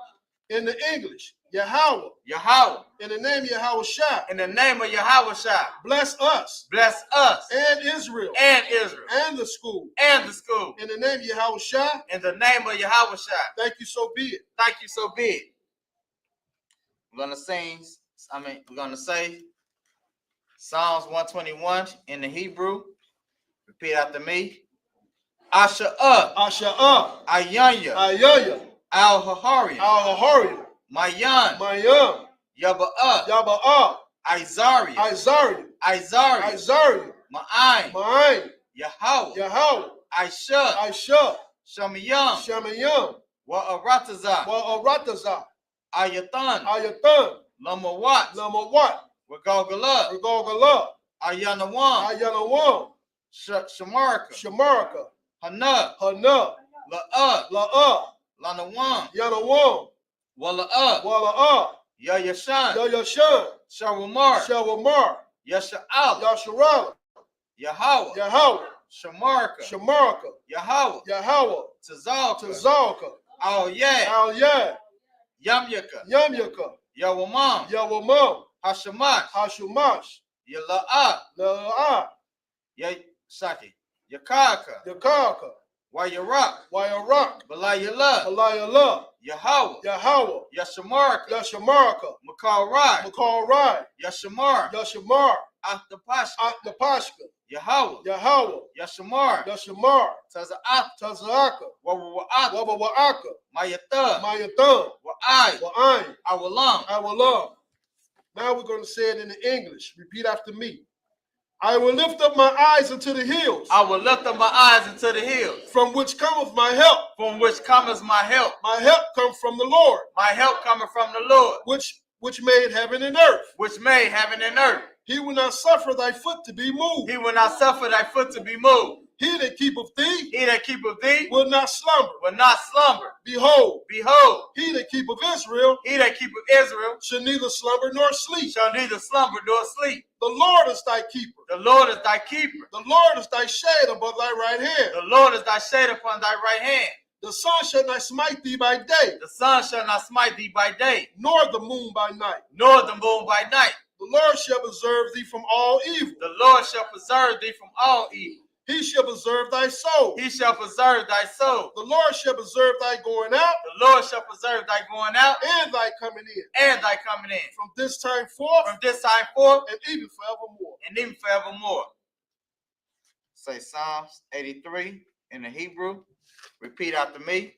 In the English, Yahweh, Yahweh, in the name of Yahushua, in the name of Yahawashai, bless us bless us and Israel and Israel and the school. and the school. In the name of Yahushua, In the name of Yahawashai, thank you, so be it. thank you, so be it. We're going to say Psalms 121 in the Hebrew. Repeat after me. Asha Asha'ah, Ayanya, Ayaya, Al-Haharian, Al-Haharian, Mayan, Mayam, Yaba'ah, Yaba'ah, Izarian, Izarian, Izarian, Izarian, Ma'ain, Ma'ain, Yahweh, Yahweh, Aisha, Aisha, Shamayam, Shamayam, Wa'aratazah, Wa'aratazah, Ayatan, Ayatan, Lamawat, Lamawat, Wagogala, Regogala, Ayanawam, Ayanawam, Shamarka, Shamarka, Hana, Hana, La'ah, La'ah, Lanawam, Yanawam, Wala'ah, Wala'ah, Yayashan, Yayashan, Shawamar, Shawamar, Yasha'al, Yasharala, Yahweh, Yahweh, Shamarka, Shamarka, Yahweh, Yahweh, Tazalka, Tazalka, Al-Yah, Al-Yah, Yamyaka, Yamyaka, Yawamam, Yawamam, Hashamash, Hashumash, Yala'ah, La'ah, Yashaki, Yakaka, Yakaka, Wayarak, Wayarak, Balayala, Alayallah, Yahweh, Yahweh, Yashamarka, Yashamarka, Makarai, Makarai, Yashamar, Yashamar, Ahtapashka, Atnapashka, Yahweh, Yahweh, Yashamar, Yashamar, Taza'at, Tazaka, Wawa'at, Wabawa'aka, Mayata, Mayatham, Wa'ai, Wa'ain, Awalam, Awalam. Now we're going to say it in the English. Repeat after me. I will lift up my eyes unto the hills, I will lift up my eyes into the hills, from which cometh my help. from which cometh my help. My help comes from the Lord, My help cometh from the Lord, which made heaven and earth. which made heaven and earth. He will not suffer thy foot to be moved. He will not suffer thy foot to be moved. He that keepeth thee He that keepeth thee will not slumber. will not slumber. Behold, Behold, he that keepeth Israel he that keepeth Israel shall neither slumber nor sleep. shall neither slumber nor sleep. The Lord is thy keeper. The Lord is thy keeper. The Lord is thy shade above thy right hand. The Lord is thy shade upon thy right hand. The sun shall not smite thee by day, The sun shall not smite thee by day, nor the moon by night. nor the moon by night. The Lord shall preserve thee from all evil. The Lord shall preserve thee from all evil. He shall preserve thy soul. He shall preserve thy soul. The Lord shall preserve thy going out The Lord shall preserve thy going out and thy coming in, and thy coming in, from this time forth from this time forth and even forevermore. and even forevermore. Say Psalms 83 in the Hebrew. Repeat after me.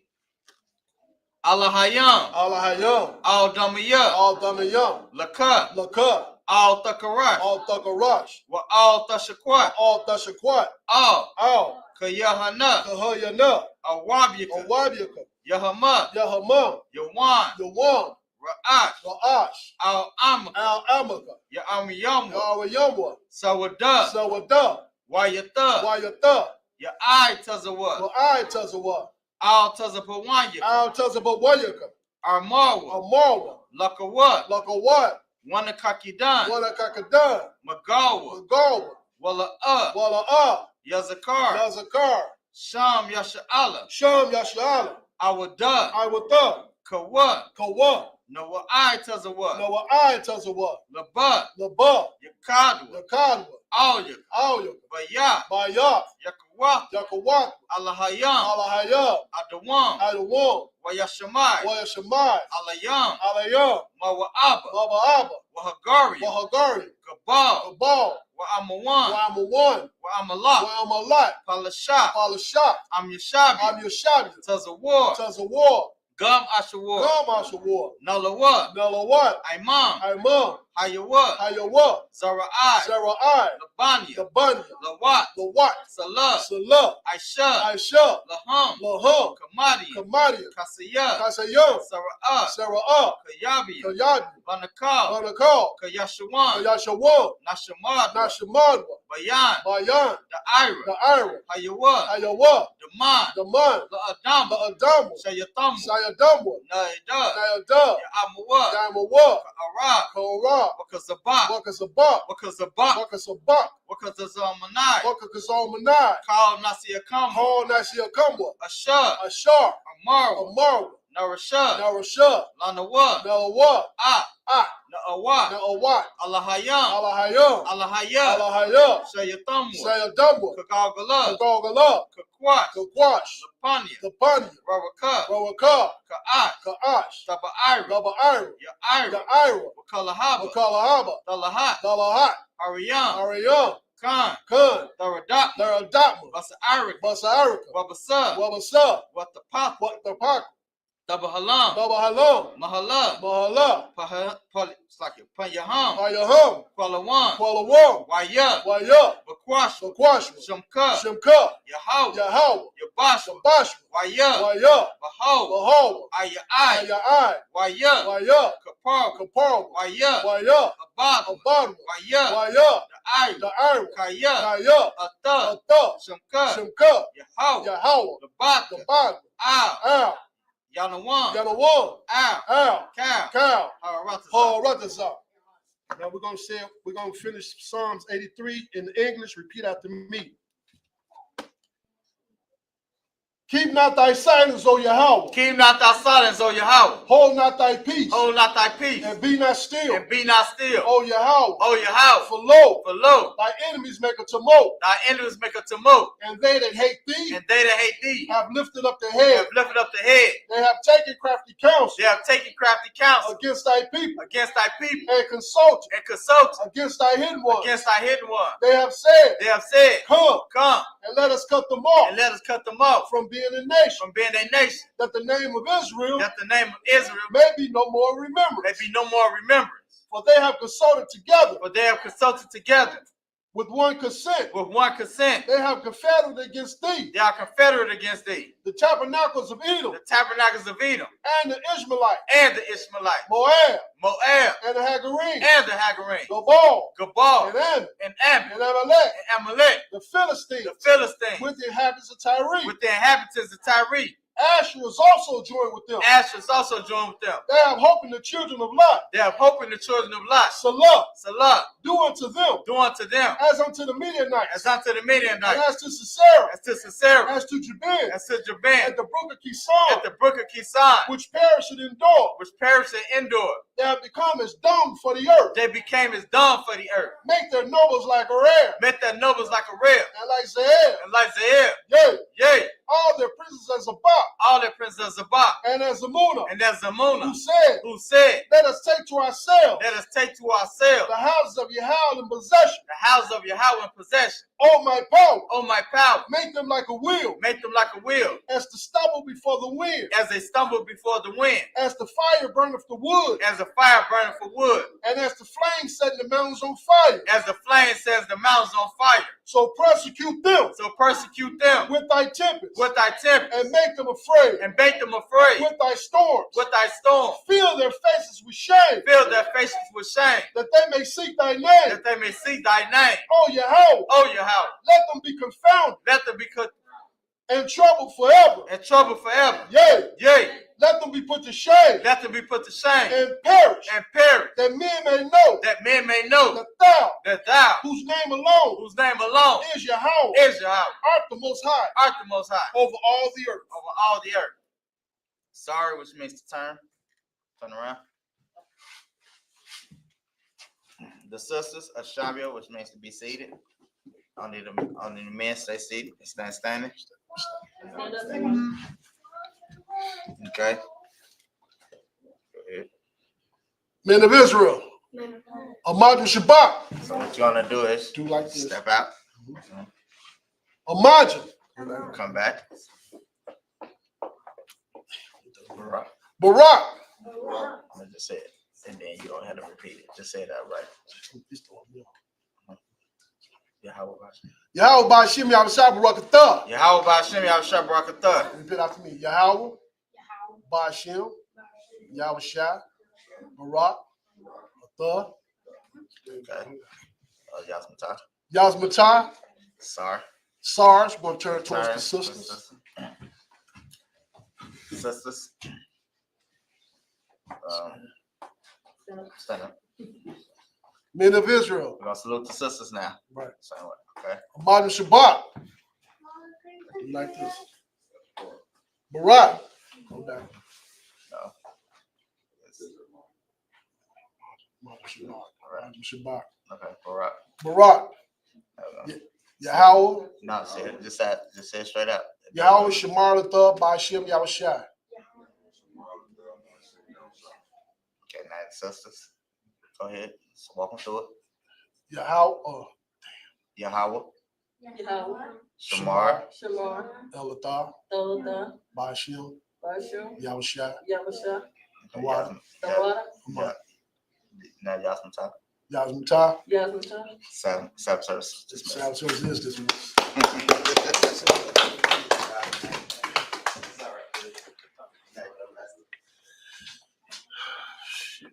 Allahayam, Allahayam, Al-Damiyah, Al-Damayam, Laka, Lakah, Al-Takarash, Al-Takarash, Wa Al-Tashakwat, Al-Tashakwat, Al, Al, Kayahana, Kahayana, Awabyaka, Awabyaka, Yahama, Yahamam, Yawan, Yawan, Ra'ash, Ra'ash, Al-Amaka, Al-Amaka, Ya'amiyamwa, Yahweh, Sawada, Sawada, Wayata, Wayata, Ya'ai Tazawa, Wa'ai Tazawa, Al-Tazapawanya, Al-Tazabawayaka, Armarwa, Amarwa, Lakawat, Lakawat, Wanakakidan, Wanakakadan, Magawa, Magawa, Wala'ah, Wala'ah, Yazakar, Yazakar, Sham Yasha'ala, Sham Yasha'ala, Awada, Iwatha, Kawa, Kawa, Noah I Tazawa, Noah I Tazawa, Labat, Laba, Yakadwa, Yakadwa, Alyak, Alyuk, Bayat, Bayat, Yakawat, Yakawat, Allahayam, Alahayab, Adawam, Adawam, Wayashamai, Wayashamai, Alayam, Alayam, Mawa'aba, Baba Abba, Wahagari, Wahagari, Gabal, Kabal, Wa'amawan, Wa'amawan, Wa'amalat, Wa'amalat, Palashat, Palashat, Am Yashabi, Am Yashabi, Tazawar, Tazawar, Gum Ashawar, Gam Ashawar, Nalawat, Nelawat, Imam, Imam, Hayawat, Hayawat, Zara'ai, Sarai, Labanya, Labanya, Lawat, Lawat, Salah, Salah, Aisha, Aisha, Laham, Laham, Kamadi, Kamadia, Kasaya, Kasayam, Sara'at, Sarah, Kayabi, Kayad, Banakal, Banakal, Kayashawan, Kayashawan, Nashamad, Nashamadwa, Bayan, Bayan, the Ira, the Ira, Hayawat, Hayawa, Daman, the Man, the Adam, the Adamu, Shayatam, Sayadamu, Naida, Nayada, Ya'amawat, Yamawa, Arab, Korah, Wakazabat, Wakasabat, Wakazabat, Wakasabat, Wakazamanai, Wakakazamanai, Kal Nasiakam, Paul Nasiakamwa, Ashar, Ashar, Amar, Amar, Narashad, Narasha, Lanawa, Nalawa, Ah, Na'awat, Naawat, Allahayam, Alahayam, Allahayah, Alahayam, Shayatamwa, Sayadamwa, Kagagala, Kagogala, Kakwash, Kakwash, Lapanya, Kapanya, Rawaka, Rawaka, Ka'ash, Kaash, Taba'ira, Baba Ira, Ya'ira, Ira, Wakalahaba, Wakalahaba, Dalahat, Dalahat, Ariyam, Ariyam, Khan, Khan, Daradakma, Daradakma, Basa'irika, Basarika, Wabasa, Wabasa, Watapatha, What the Pak, Dabahalam, Baba Halam, Mahala, Mahala, Panyaham, Hayaham, Kualawan, Kualawam, Waya, Waya, Bakwash, Bakwashma, Shamka, Shemka, Yahau, Yahawa, Yabashwa, Bashma, Waya, Waya, Bahau, Bahawa, Ayai, Ayai, Waya, Waya, Kapar, Kapar, Waya, Waya, Abad, Abadwa, Waya, Waya, the the Ira, Ira, Kaya, Kaya, Ata, Ata, Shamka, Shemka, Yahau, Yahawa, the Baka, the Bad, Al, Al, Yanawan, Yanawan, Al, Al, Cal, Cal, Haratazar. Paul Ratazar. Now we're gonna finish Psalms 83 in English. Repeat after me. Keep not thy silence, O Yahweh. Keep not thy silence, O Yahweh. Hold not thy peace. Hold not thy peace. And be not still. And be not still. O Yahweh. O Yahweh. For lo, For lo, thy enemies make a tumult. thy enemies make a tumult. And they that hate thee And they that hate thee have lifted up the have head. lifted up the head. They have taken crafty counsel They have taken crafty counsel against thy people. against thy people. And consulted And consulted against thy hidden ones. against thy hidden one. They have said, They have said, come come and let us cut them off and let us cut them off from being a nation, from being a nation, that the name of Israel that the name of Israel may be no more may remembered. be no more remembrance. For they have consulted together For they have consulted together with one consent. with one consent. They have confederate against thee, They are confederate against thee, the tabernacles of Edom, the tabernacles of Edom, and the Ishmaelites, and the Ishmaelites, Moab, Moab, and the Hagarine, and the Hagarine, Gabal, Gabal, and Ammon, and Ammon, and Amalek, and Amalek, the Philistines, the Philistines, with the inhabitants of Tyre. with the inhabitants of Tyre. Asher is also joined with them. Asher is also joined with them. They have hope in the children of Lot. They have hope in the children of Lot. Salah, Salah, do unto them do unto them as unto the Midianites, as unto the and Midianites, as to Sisera, as to Sisera, as to Jabin, as to at Jaban, the brook of Kison, at the brook of Kisan, which perish and endure. which perished and endured. They have become as dung for the earth. They became as dung for the earth. Make their nobles like Arab, Met their nobles like a rail, and like Zael. and like Zael, Yea, yea, all their princes as Zabak, all their princes of Zabak, and as Zamunah, and there's Zamuna, who said, who said, let us take to ourselves let us take to ourselves the houses of Yahweh in possession. the house of Yahweh in possession. Oh, my power, Oh, my power, make them like a wheel, make them like a wheel, as to stumble before the wind, as they stumble before the wind, as the fire burneth the wood, as a fire burning for wood, and as the flame setting the mountains on fire. as the flame sets the mountains on fire. So persecute them So persecute them with thy tempest, with thy tempest, and make them afraid and make them afraid with thy storms. with thy storm. Fill their faces with shame, Fill their faces with shame, that they may seek thy name. that they may see thy name. Oh, Yahweh, Oh, Yahweh, let them be confounded let them be and trouble forever. And trouble forever. Yea, Yea. let them be put to shame Let them be put to shame. and perish, And perish. that men may know That men may know that thou, whose name alone is Yahweh, is Yahweh, art the most high art the most high over all the earth. over all the earth. Sorry, which means to turn. Turn around. The sisters of Shabia, which means to be seated. Only the men stay seated. Stand standing. Okay. Go ahead. Men of Israel, Imagine Shabbat. So what you want to do is Do like this. step out. Imagine. Come back. Barak. Barak. I just say it. And then you don't have to repeat it. Just say that right. Yahweh Bashem. Yahweh Bashem Yahushua Barakatah. Yahweh Bashem Yahushua Barakatah. Repeat after me. Yahweh Bashem Yahushua Barakatah. Okay. Yasmatah. Yasmatah. Sar. SARS. We're going to turn towards the sisters. Sisters. Stand up. Men of Israel. We're going to salute the sisters now. Right. Same way. Okay. Imagine Shabbat. Like this. Barak. Go down. No. Imagine Shabbat. Okay. Barak. Barak. Okay. Yahweh. No, say it. Just say it straight up. Yahweh Shemaratha Bashem Yahushua. Okay, now the sisters. Go ahead. So walk them through it. Yahweh. Yahweh. Yahweh. Shamar. Shamar. Elatah. Tolda. Bashem Basham. Yahushua. Yahusha. Tawada. Tawada. Now Yasmatah. Yasmatah. Yasmata. Sabbath service. Sabbath service is dismissed. Shit.